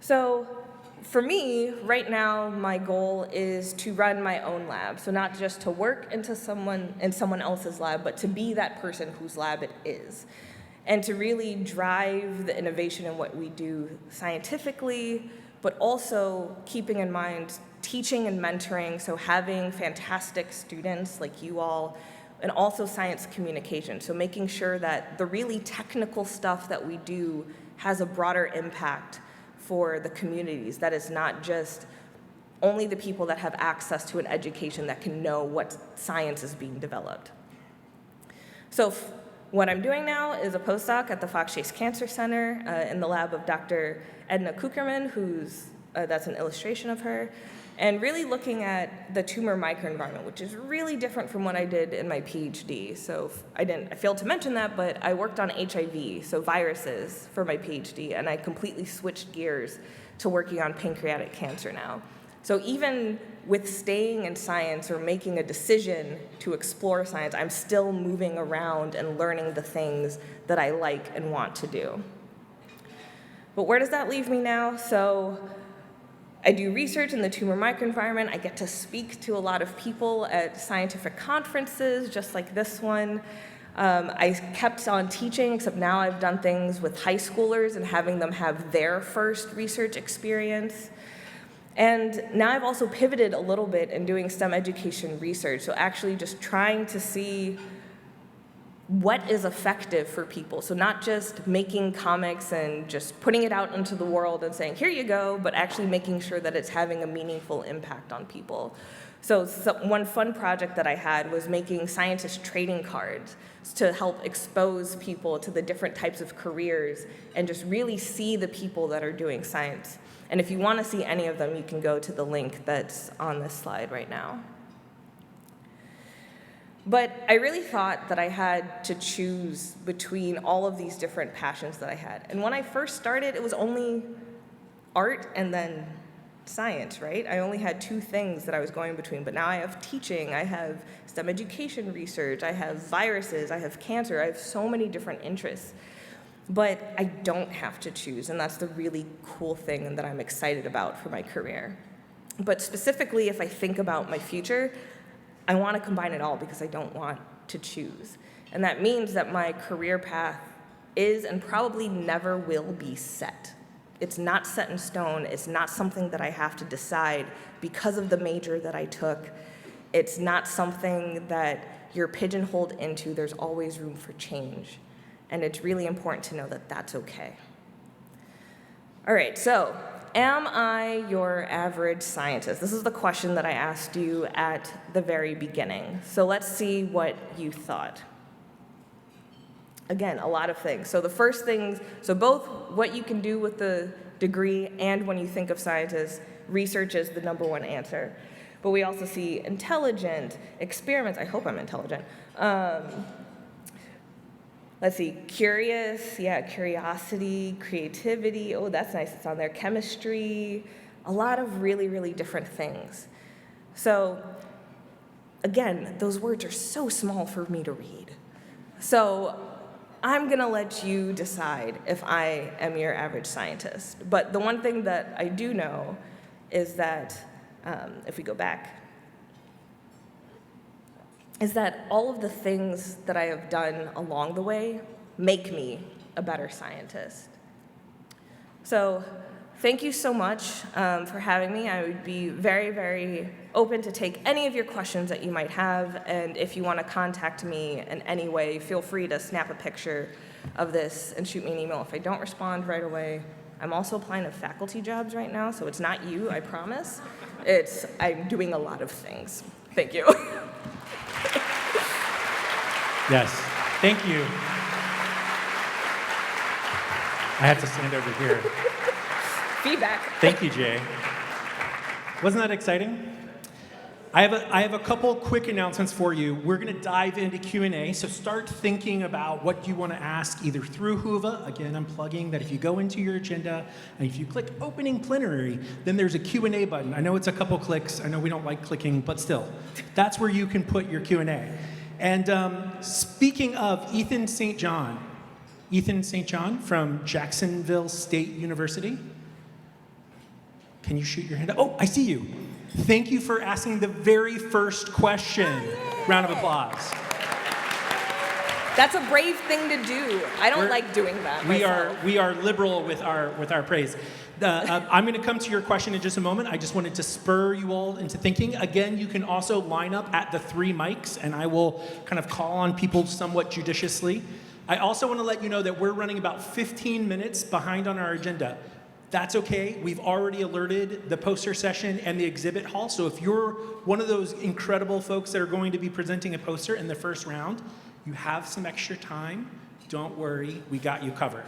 So for me, right now, my goal is to run my own lab. So not just to work in someone else's lab, but to be that person whose lab it is. And to really drive the innovation in what we do scientifically, but also keeping in mind teaching and mentoring, so having fantastic students like you all, and also science communication, so making sure that the really technical stuff that we do has a broader impact for the communities, that is not just only the people that have access to an education that can know what science is being developed. So what I'm doing now is a postdoc at the Fox Chase Cancer Center in the lab of Dr. Edna Kuckerman, that's an illustration of her, and really looking at the tumor microenvironment, which is really different from what I did in my PhD. So I failed to mention that, but I worked on HIV, so viruses, for my PhD, and I completely switched gears to working on pancreatic cancer now. So even with staying in science or making a decision to explore science, I'm still moving around and learning the things that I like and want to do. But where does that leave me now? So I do research in the tumor microenvironment. I get to speak to a lot of people at scientific conferences, just like this one. I kept on teaching, except now I've done things with high schoolers and having them have their first research experience. And now I've also pivoted a little bit in doing STEM education research, so actually just trying to see what is effective for people. So not just making comics and just putting it out into the world and saying, here you go, but actually making sure that it's having a meaningful impact on people. So one fun project that I had was making scientist trading cards to help expose people to the different types of careers and just really see the people that are doing science. And if you want to see any of them, you can go to the link that's on this slide right now. But I really thought that I had to choose between all of these different passions that I had. And when I first started, it was only art and then science, right? I only had two things that I was going between, but now I have teaching, I have STEM education research, I have viruses, I have cancer, I have so many different interests. But I don't have to choose, and that's the really cool thing and that I'm excited about for my career. But specifically, if I think about my future, I want to combine it all because I don't want to choose. And that means that my career path is and probably never will be set. It's not set in stone. It's not something that I have to decide because of the major that I took. It's not something that you're pigeonholed into. There's always room for change. And it's really important to know that that's okay. All right, so am I your average scientist? This is the question that I asked you at the very beginning. So let's see what you thought. Again, a lot of things. So the first things, so both what you can do with the degree and when you think of scientists, research is the number one answer. But we also see intelligent, experiments. I hope I'm intelligent. Let's see, curious, yeah, curiosity, creativity, oh, that's nice, it's on there, chemistry, a lot of really, really different things. So, again, those words are so small for me to read. So, I'm gonna let you decide if I am your average scientist. But the one thing that I do know is that, if we go back, is that all of the things that I have done along the way make me a better scientist. So thank you so much for having me. I would be very, very open to take any of your questions that you might have, and if you want to contact me in any way, feel free to snap a picture of this and shoot me an email if I don't respond right away. I'm also applying to faculty jobs right now, so it's not you, I promise. I'm doing a lot of things. Thank you. Yes, thank you. I have to stand over here. Feedback. Thank you, Jay. Wasn't that exciting? I have a couple quick announcements for you. We're going to dive into Q&A, so start thinking about what you want to ask either through Whova. Again, I'm plugging that if you go into your agenda and if you click Opening Plenary, then there's a Q&A button. I know it's a couple clicks. I know we don't like clicking, but still. That's where you can put your Q&A. And speaking of Ethan St. John from Jacksonville State University. Can you shoot your hand up? Oh, I see you. Thank you for asking the very first question. Round of applause. That's a brave thing to do. I don't like doing that myself. We are liberal with our praise. I'm going to come to your question in just a moment. I just wanted to spur you all into thinking. Again, you can also line up at the 3 mics, and I will kind of call on people somewhat judiciously. I also want to let you know that we're running about 15 minutes behind on our agenda. That's okay. We've already alerted the poster session and the exhibit hall. So if you're one of those incredible folks that are going to be presenting a poster in the first round, you have some extra time. Don't worry, we got you covered.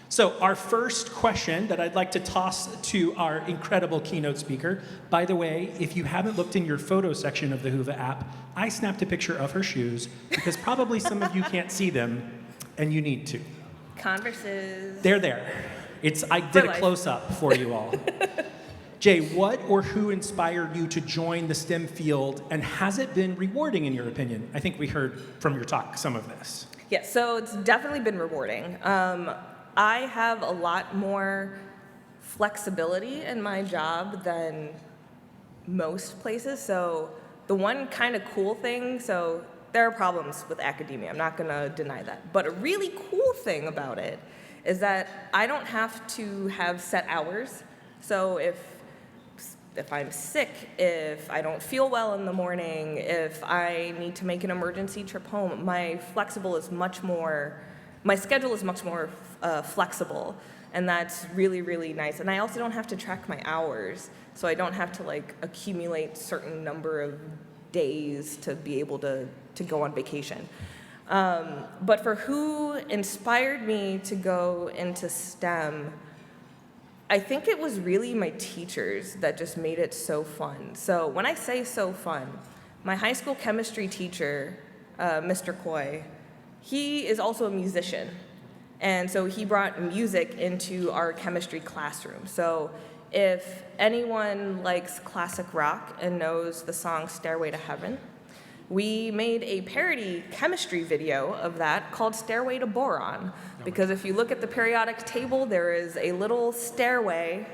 So our first question that I'd like to toss to our incredible keynote speaker. By the way, if you haven't looked in your photo section of the Whova app, I snapped a picture of her shoes because probably some of you can't see them, and you need to. Converses. They're there. I did a life. close-up for you all. Jay, what or who inspired you to join the STEM field, and has it been rewarding in your opinion? I think we heard from your talk some of this. Yeah, so it's definitely been rewarding. I have a lot more flexibility in my job than most places. So the one kind of cool thing, so there are problems with academia, I'm not gonna deny that. But a really cool thing about it is that I don't have to have set hours. So if I'm sick, if I don't feel well in the morning, if I need to make an emergency trip home, my schedule is much more flexible, and that's really, really nice. And I also don't have to track my hours, so I don't have to like accumulate certain number of days to be able to go on vacation. But for who inspired me to go into STEM, I think it was really my teachers that just made it so fun. So when I say so fun, my high school chemistry teacher, Mr. Coy, he is also a musician. And so he brought music into our chemistry classroom. So if anyone likes classic rock and knows the song Stairway to Heaven, we made a parody chemistry video of that called Stairway to Boron. Because if you look at the periodic table, there is a little stairway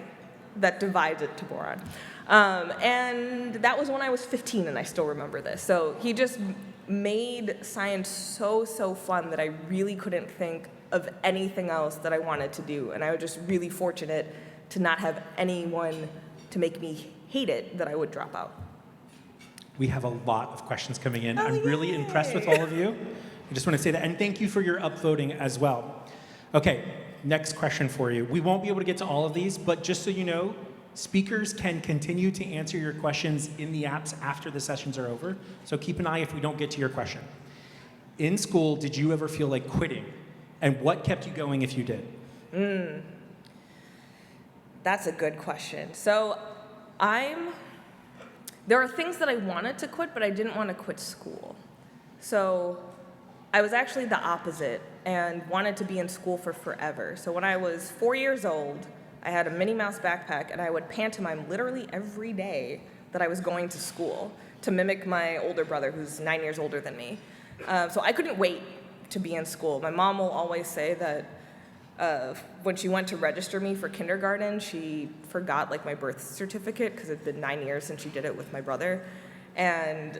that divides it to boron. And that was when I was 15, and I still remember this. So he just made science so fun that I really couldn't think of anything else that I wanted to do. And I was just really fortunate to not have anyone to make me hate it that I would drop out. We have a lot of questions coming in. I'm yay. really impressed with all of you. I just want to say that, and thank you for your upvoting as well. Okay, next question for you. We won't be able to get to all of these, but just so you know, speakers can continue to answer your questions in the apps after the sessions are over, so keep an eye if we don't get to your question. In school, did you ever feel like quitting? And what kept you going if you did? That's a good question. So there are things that I wanted to quit, but I didn't want to quit school. So I was actually the opposite and wanted to be in school for forever. So when I was 4 years old, I had a Minnie Mouse backpack, and I would pantomime literally every day that I was going to school to mimic my older brother, who's 9 years older than me. So I couldn't wait to be in school. My mom will always say that when she went to register me for kindergarten, she forgot like my birth certificate because it'd been 9 years since she did it with my brother. And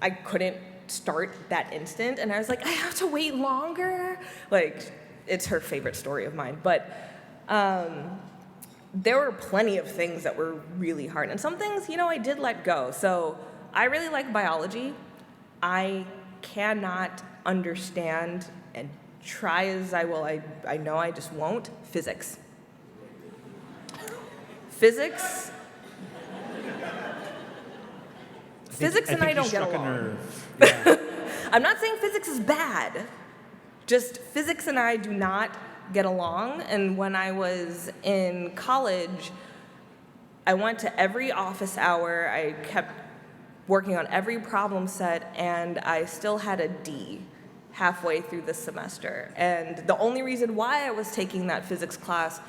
I couldn't start that instant. And I was like, I have to wait longer. Like, it's her favorite story of mine. But there were plenty of things that were really hard. And some things, I did let go. So I really like biology. I cannot understand and try as I will, I know I just won't, physics. Physics and I don't get along. Yeah. I'm not saying physics is bad, just physics and I do not get along. And when I was in college, I went to every office hour, I kept working on every problem set, and I still had a D halfway through the semester. And the only reason why I was taking that physics class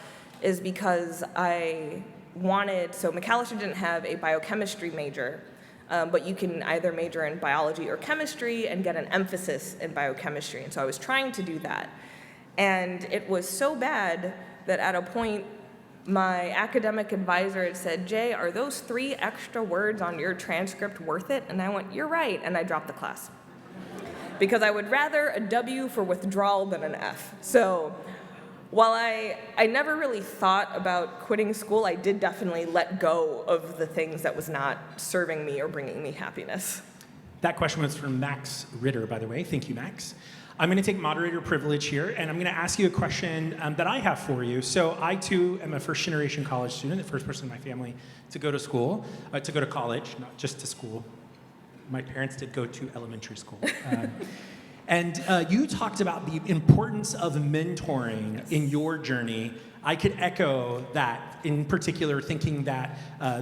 is because so McAllister didn't have a biochemistry major, but you can either major in biology or chemistry and get an emphasis in biochemistry. And so I was trying to do that. And it was so bad that at a point, my academic advisor had said, Jay, are those 3 extra words on your transcript worth it? And I went, you're right, and I dropped the class. Because I would rather a W for withdrawal than an F. So while I never really thought about quitting school, I did definitely let go of the things that was not serving me or bringing me happiness. That question was from Max Ritter, by the way. Thank you, Max. I'm going to take moderator privilege here, and I'm going to ask you a question that I have for you. So I, too, am a first-generation college student, the first person in my family to go to school, to go to college, not just to school. My parents did go to elementary school. And you talked about the importance of mentoring in your journey. I could echo that, in particular, thinking that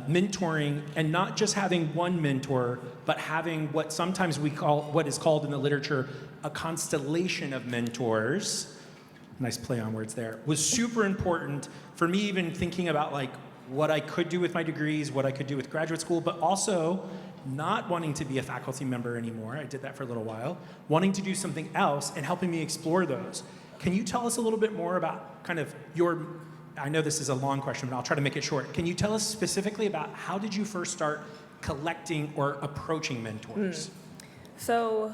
mentoring, and not just having one mentor, but having what sometimes we call, what is called in the literature, a constellation of mentors, nice play on words there, was super important for me, even thinking about like what I could do with my degrees, what I could do with graduate school, but also not wanting to be a faculty member anymore. I did that for a little while, wanting to do something else and helping me explore those. Can you tell us a little bit more about kind of your, I know this is a long question, but I'll try to make it short. Can you tell us specifically about how did you first start collecting or approaching mentors? So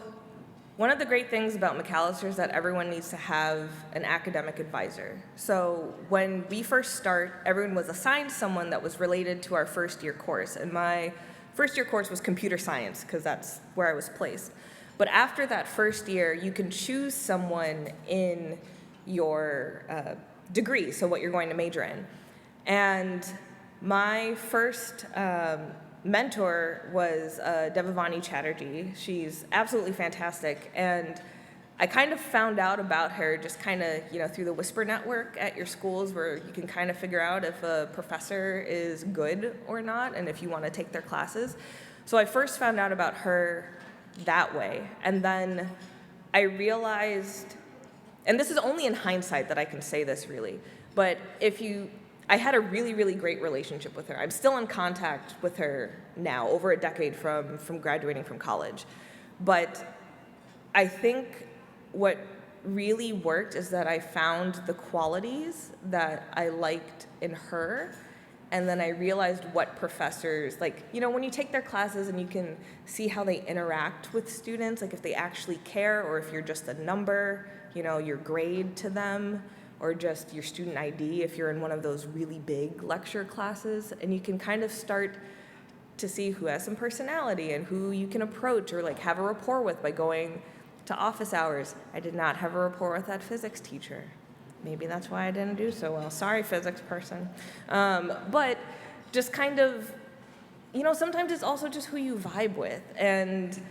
one of the great things about Macalester is that everyone needs to have an academic advisor. So when we first start, everyone was assigned someone that was related to our first year course. And my first year course was computer science, because that's where I was placed. But after that first year, you can choose someone in your degree, so what you're going to major in. And my first mentor was Devavani Chatterjee. She's absolutely fantastic. And I kind of found out about her just kind of, through the Whisper Network at your schools, where you can kind of figure out if a professor is good or not and if you want to take their classes. So I first found out about her that way. And then I realized, and this is only in hindsight that I can say this really, but I had a really, really great relationship with her. I'm still in contact with her now, over a decade from graduating from college. But I think what really worked is that I found the qualities that I liked in her, and then I realized what professors, when you take their classes and you can see how they interact with students, like if they actually care or if you're just a number, your grade to them, or just your student ID if you're in one of those really big lecture classes, and you can kind of start to see who has some personality and who you can approach or have a rapport with by going to office hours. I did not have a rapport with that physics teacher. Maybe that's why I didn't do so well. Sorry, physics person. But just kind of, sometimes it's also just who you vibe with. And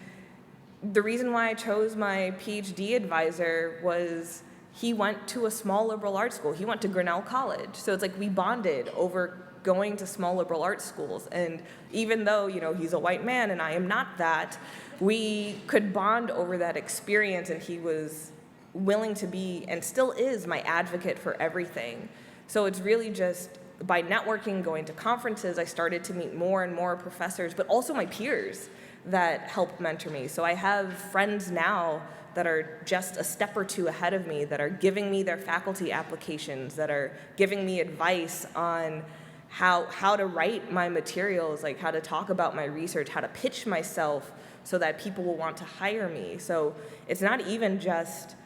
the reason why I chose my PhD advisor was he went to a small liberal arts school. He went to Grinnell College. So it's like we bonded over going to small liberal arts schools. And even though, he's a white man and I am not that, we could bond over that experience, and he was willing to be, and still is, my advocate for everything. So it's really just by networking, going to conferences, I started to meet more and more professors, but also my peers that help mentor me. So I have friends now that are just a step or two ahead of me, that are giving me their faculty applications, that are giving me advice on how to write my materials, how to talk about my research, how to pitch myself so that people will want to hire me. So it's not even just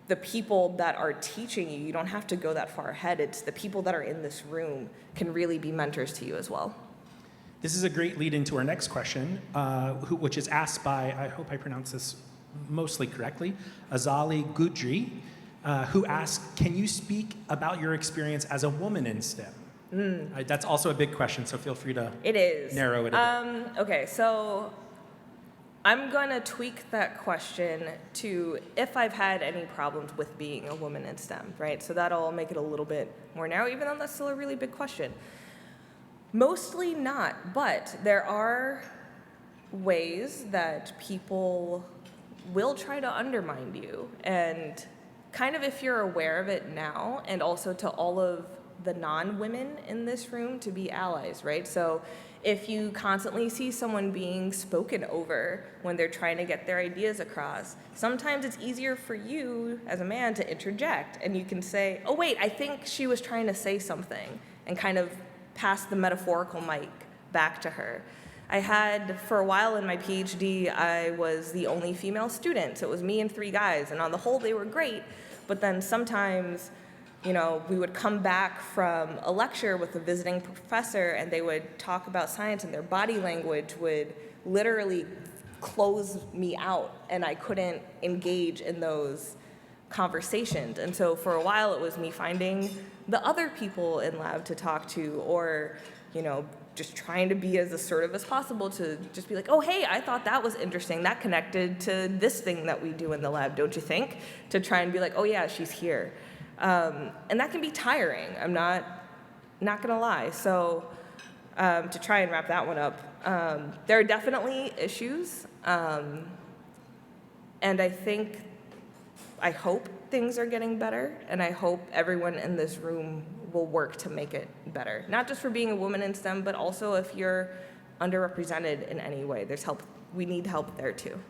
the people that are teaching you. You don't have to go that far ahead. It's the people that are in this room can really be mentors to you as well. This is a great lead into our next question, which is asked by, I hope I pronounce this mostly correctly, Azali Gudri, who asked, can you speak about your experience as a woman in STEM? That's also a big question, so feel free to narrow it a bit. Okay, so I'm going to tweak that question to if I've had any problems with being a woman in STEM, right? So that'll make it a little bit more narrow, even though that's still a really big question. Mostly not, but there are ways that people will try to undermine you. And kind of if you're aware of it now, and also to all of the non-women in this room to be allies, right? So if you constantly see someone being spoken over when they're trying to get their ideas across, sometimes it's easier for you as a man to interject, and you can say, oh wait, I think she was trying to say something. and kind of pass the metaphorical mic back to her. I had, for a while in my PhD, I was the only female student, so it was me and 3 guys, and on the whole, they were great, but then sometimes, we would come back from a lecture with a visiting professor, and they would talk about science, and their body language would literally close me out, and I couldn't engage in those conversations. And so for a while, it was me finding the other people in lab to talk to, or, just trying to be as assertive as possible to just be like, oh, hey, I thought that was interesting. That connected to this thing that we do in the lab, don't you think? To try and be like, oh, yeah, she's here. And that can be tiring. I'm not gonna lie. So to try and wrap that one up, there are definitely issues. And I hope things are getting better, and I hope everyone in this room will work to make it better. Not just for being a woman in STEM, but also if you're underrepresented in any way. There's help. We need help there too.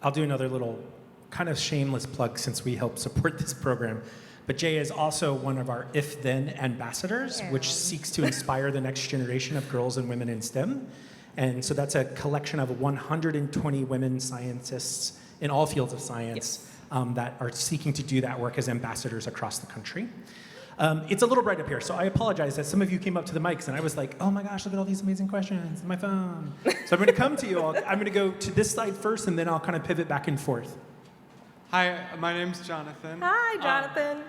I'll do another little kind of shameless plug since we help support this program. But Jaye is also one of our If Then ambassadors, which seeks to inspire the next generation of girls and women in STEM. And so that's a collection of 120 women scientists in all fields of science that are seeking to do that work as ambassadors across the country. It's a little bright up here, so I apologize that some of you came up to the mics and I was like, oh my gosh, look at all these amazing questions on my phone. So I'm going to come to you all. I'm going to go to this side first, and then I'll kind of pivot back and forth. Hi, my name's Jonathan. Hi, Jonathan.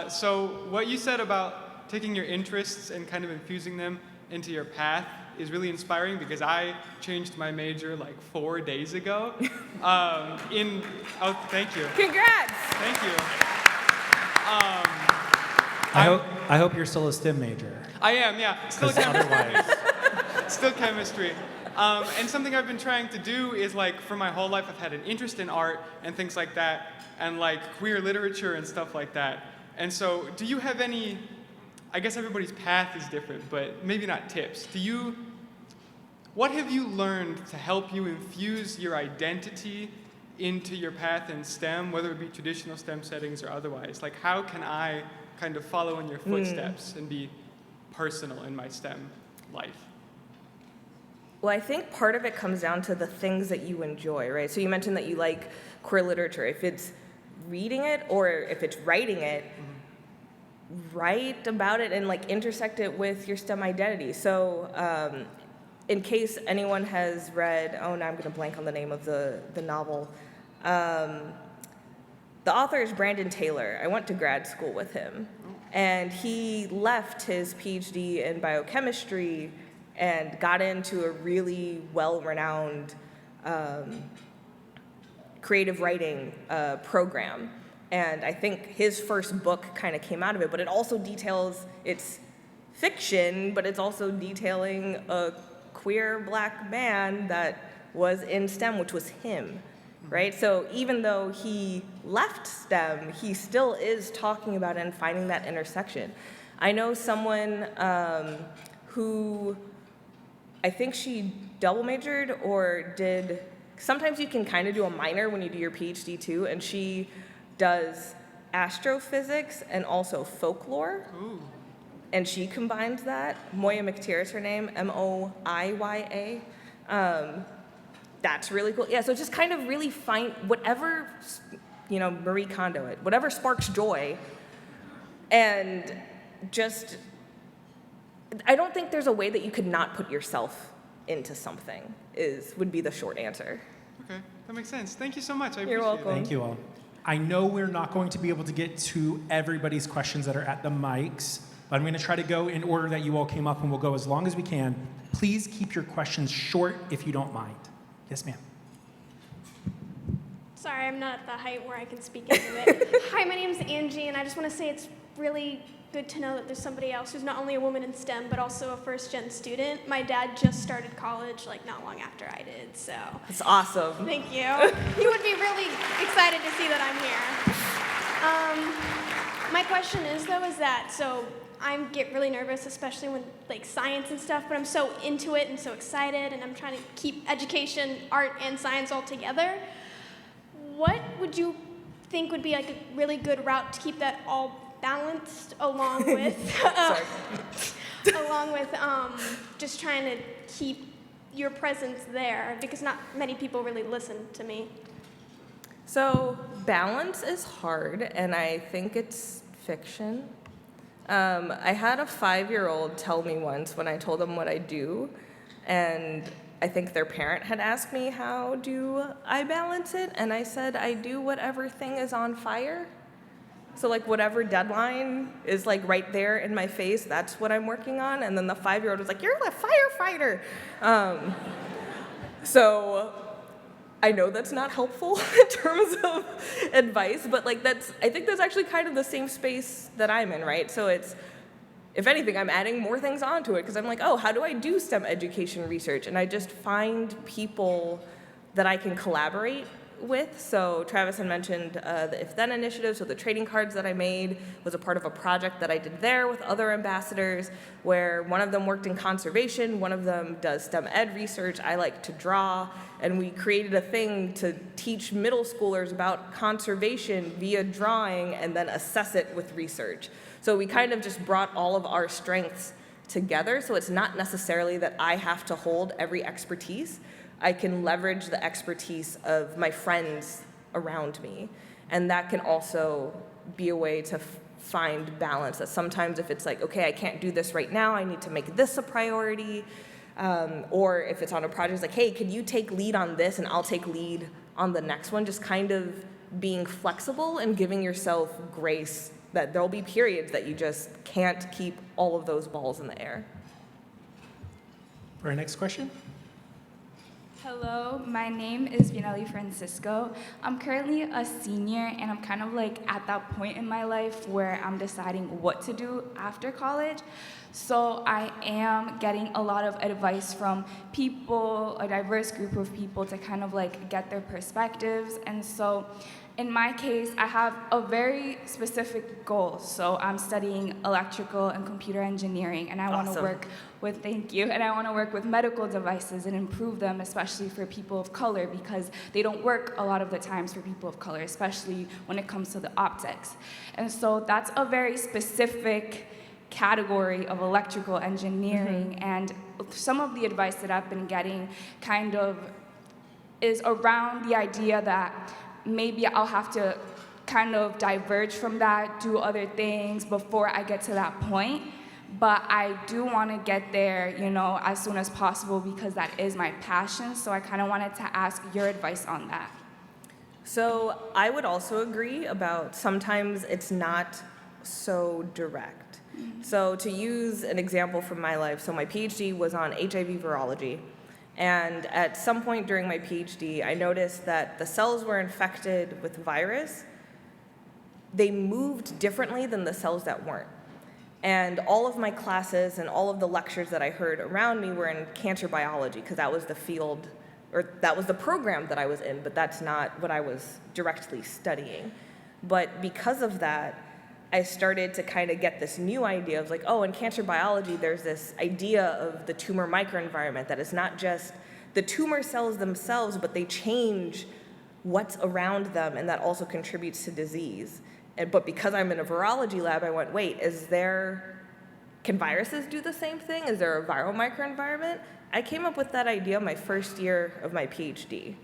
So what you said about taking your interests and kind of infusing them into your path is really inspiring, because I changed my major like 4 days ago. Thank you. Congrats. Thank you. I hope you're still a STEM major. I am, yeah. Still 'Cause chemistry. otherwise, Still chemistry. And something I've been trying to do is, like, for my whole life, I've had an interest in art and things like that, and like queer literature and stuff like that. And so, do you have any, I guess everybody's path is different, but maybe not tips. What have you learned to help you infuse your identity into your path in STEM, whether it be traditional STEM settings or otherwise? Like, how can I kind of follow in your footsteps and be personal in my STEM life? Well, I think part of it comes down to the things that you enjoy, right? So you mentioned that you like queer literature. If it's reading it or if it's writing it, write about it and like intersect it with your STEM identity. So in case anyone has read, oh, now I'm going to blank on the name of the novel. The author is Brandon Taylor. I went to grad school with him, and he left his PhD in biochemistry and got into a really well-renowned creative writing program. And I think his first book kind of came out of it, but it also details, it's fiction, but it's also detailing a queer black man that was in STEM, which was him, right? So even though he left STEM, he still is talking about it and finding that intersection. I know someone who, I think she double majored or did, sometimes you can kind of do a minor when you do your PhD too, and she does astrophysics and also folklore. Ooh. And she combines that. Moya McTeer is her name, Moiya. That's really cool. Yeah, so just kind of really find whatever, Marie Kondo it, whatever sparks joy. And just, I don't think there's a way that you could not put yourself into something, would be the short answer. Okay, that makes sense. Thank you so much. I You're appreciate welcome. thank you all. I know we're not going to be able to get to everybody's questions that are at the mics, but I'm going to try to go in order that you all came up, and we'll go as long as we can. Please keep your questions short if you don't mind. Yes, ma'am. Sorry, I'm not at the height where I can speak into it. Hi, my name's Angie, and I just want to say it's really good to know that there's somebody else who's not only a woman in STEM, but also a first-gen student. My dad just started college, not long after I did, so. It's awesome. Thank you. He would be really excited to see that I'm here. My question is that, so I get really nervous, especially when science and stuff, but I'm so into it and so excited, and I'm trying to keep education, art, and science all together. What would you think would be a really good route to keep that all balanced along with along with just trying to keep your presence there because not many people really listen to me. So balance is hard, and I think it's fiction. I had a 5-year-old tell me once when I told them what I do, and I think their parent had asked me, how do I balance it? And I said, I do whatever thing is on fire. So like whatever deadline is like right there in my face, that's what I'm working on. And then the 5-year-old was like, you're a firefighter. So I know that's not helpful in terms of advice, but like I think that's actually kind of the same space that I'm in, right? So it's, if anything, I'm adding more things onto it because I'm like, oh, how do I do STEM education research? And I just find people that I can collaborate with. So Travis had mentioned the If Then initiative, so the trading cards that I made was a part of a project that I did there with other ambassadors where one of them worked in conservation, one of them does STEM ed research, I like to draw, and we created a thing to teach middle schoolers about conservation via drawing and then assess it with research. So we kind of just brought all of our strengths together, so it's not necessarily that I have to hold every expertise. I can leverage the expertise of my friends around me. And that can also be a way to find balance. That sometimes if it's like, okay, I can't do this right now, I need to make this a priority. Or if it's on a project, it's like, hey, can you take lead on this and I'll take lead on the next one? Just kind of being flexible and giving yourself grace that there'll be periods that you just can't keep all of those balls in the air. For our next question. Hello, my name is Vinelli Francisco. I'm currently a senior, and I'm kind of like at that point in my life where I'm deciding what to do after college. So I am getting a lot of advice from people, a diverse group of people, to kind of like get their perspectives. And so in my case, I have a very specific goal. So I'm studying electrical and computer engineering, and I want to work with, thank you, and I want to work with medical devices and improve them, especially for people of color, because they don't work a lot of the times for people of color, especially when it comes to the optics. And so that's a very specific category of electrical engineering, and some of the advice that I've been getting kind of is around the idea that maybe I'll have to kind of diverge from that, do other things before I get to that point. But I do want to get there, you know, as soon as possible because that is my passion. So I kind of wanted to ask your advice on that. So I would also agree about sometimes it's not so direct. So to use an example from my life, so my PhD was on HIV virology. And at some point during my PhD, I noticed that the cells were infected with virus. They moved differently than the cells that weren't. And all of my classes and all of the lectures that I heard around me were in cancer biology, because that was the field, or that was the program that I was in, but that's not what I was directly studying. But because of that, I started to kind of get this new idea of like, oh, in cancer biology, there's this idea of the tumor microenvironment that is not just the tumor cells themselves, but they change what's around them, and that also contributes to disease. But because I'm in a virology lab, I went, wait, can viruses do the same thing? Is there a viral microenvironment? I came up with that idea my first year of my PhD.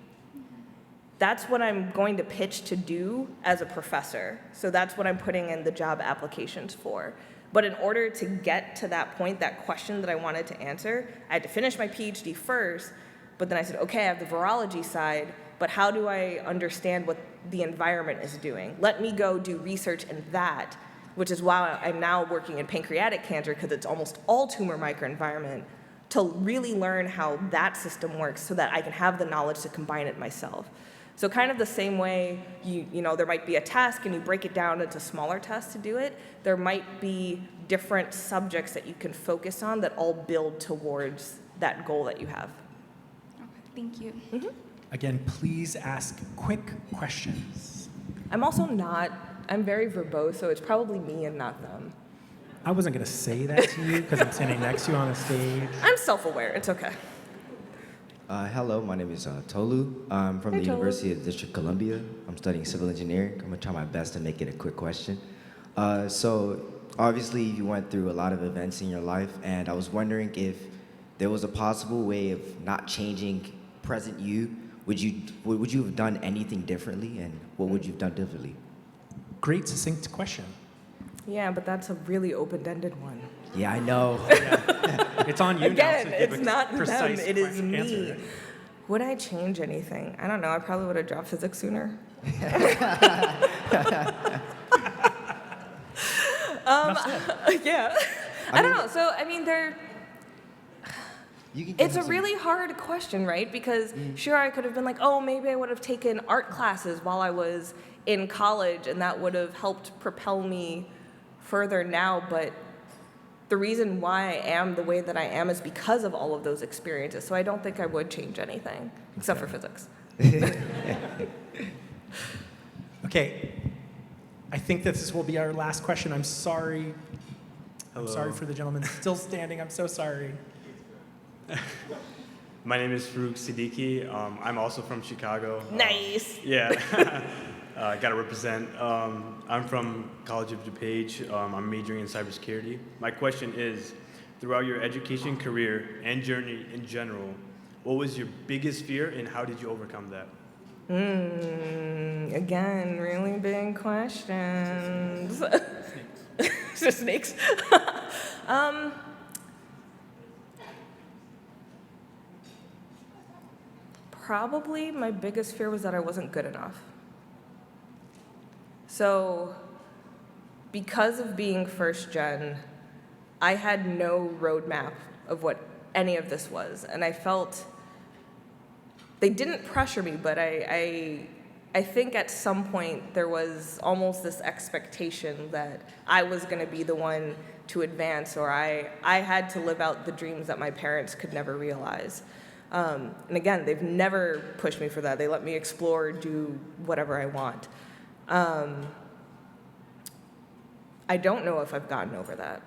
That's what I'm going to pitch to do as a professor. So that's what I'm putting in the job applications for. But in order to get to that point, that question that I wanted to answer, I had to finish my PhD first, but then I said, okay, I have the virology side, but how do I understand what the environment is doing? Let me go do research in that, which is why I'm now working in pancreatic cancer, because it's almost all tumor microenvironment, to really learn how that system works so that I can have the knowledge to combine it myself. So kind of the same way, you know, there might be a task and you break it down into smaller tasks to do it, there might be different subjects that you can focus on that all build towards that goal that you have. Okay, thank you. Again, please ask quick questions. I'm very verbose, so it's probably me and not them. I wasn't going to say that to you because I'm standing next to you on the stage. I'm self-aware, it's okay. Hello, my name is Tolu. I'm from the University of District of Columbia. I'm studying civil engineering. I'm going to try my best to make it a quick question. So obviously you went through a lot of events in your life, and I was wondering if there was a possible way of not changing present you. Would you have done anything differently, and what would you have done differently? Great, succinct question. Yeah, but that's a really open-ended one. Yeah, I know. It's on you Again, now to give it's a not them, precise it is me. answer. Would I change anything? I don't know. I probably would have dropped physics sooner. Yeah. I don't know. So, I mean, You can give it's a him some- really hard question, right? Because sure, I could have been like, oh, maybe I would have taken art classes while I was in college, and that would have helped propel me further now. But the reason why I am the way that I am is because of all of those experiences. So I don't think I would change anything, except for physics. Okay, I think this will be our last question. I'm sorry. I'm Hello. sorry for the gentleman still standing. I'm so sorry. My name is Farouk Siddiqui. I'm also from Chicago. Nice. Yeah, gotta represent. I'm from College of DuPage. I'm majoring in cybersecurity. My question is, throughout your education career and journey in general, what was your biggest fear and how did you overcome that? Again, really big questions. Just snakes. Probably my biggest fear was that I wasn't good enough. So, because of being first gen, I had no roadmap of what any of this was. And I felt they didn't pressure me, but I think at some point there was almost this expectation that I was going to be the one to advance, or I had to live out the dreams that my parents could never realize. And again, they've never pushed me for that. They let me explore, do whatever I want. I don't know if I've gotten over that,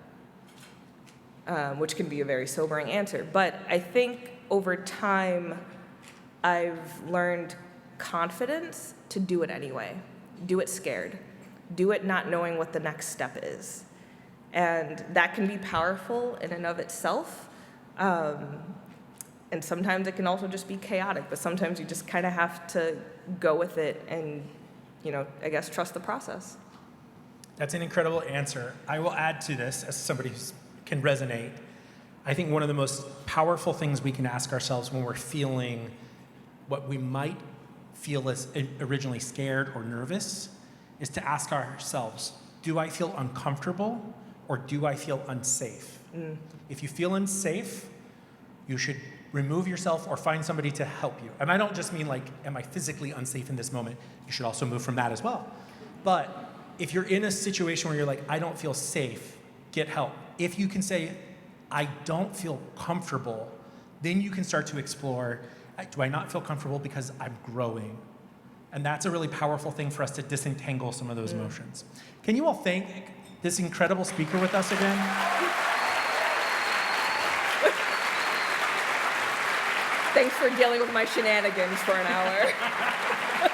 which can be a very sobering answer. But I think over time, I've learned confidence to do it anyway. Do it scared. Do it not knowing what the next step is. And that can be powerful in and of itself. And sometimes it can also just be chaotic, but sometimes you just kind of have to go with it and, I guess trust the process. That's an incredible answer. I will add to this as somebody who can resonate. I think one of the most powerful things we can ask ourselves when we're feeling what we might feel as originally scared or nervous is to ask ourselves, do I feel uncomfortable or do I feel unsafe? If you feel unsafe, you should remove yourself or find somebody to help you. And I don't just mean like, am I physically unsafe in this moment? You should also move from that as well. But if you're in a situation where you're like, I don't feel safe, get help. If you can say, I don't feel comfortable, then you can start to explore, do I not feel comfortable because I'm growing? And that's a really powerful thing for us to disentangle some of those emotions. Can you all thank this incredible speaker with us again? Thanks for dealing with my shenanigans for an hour.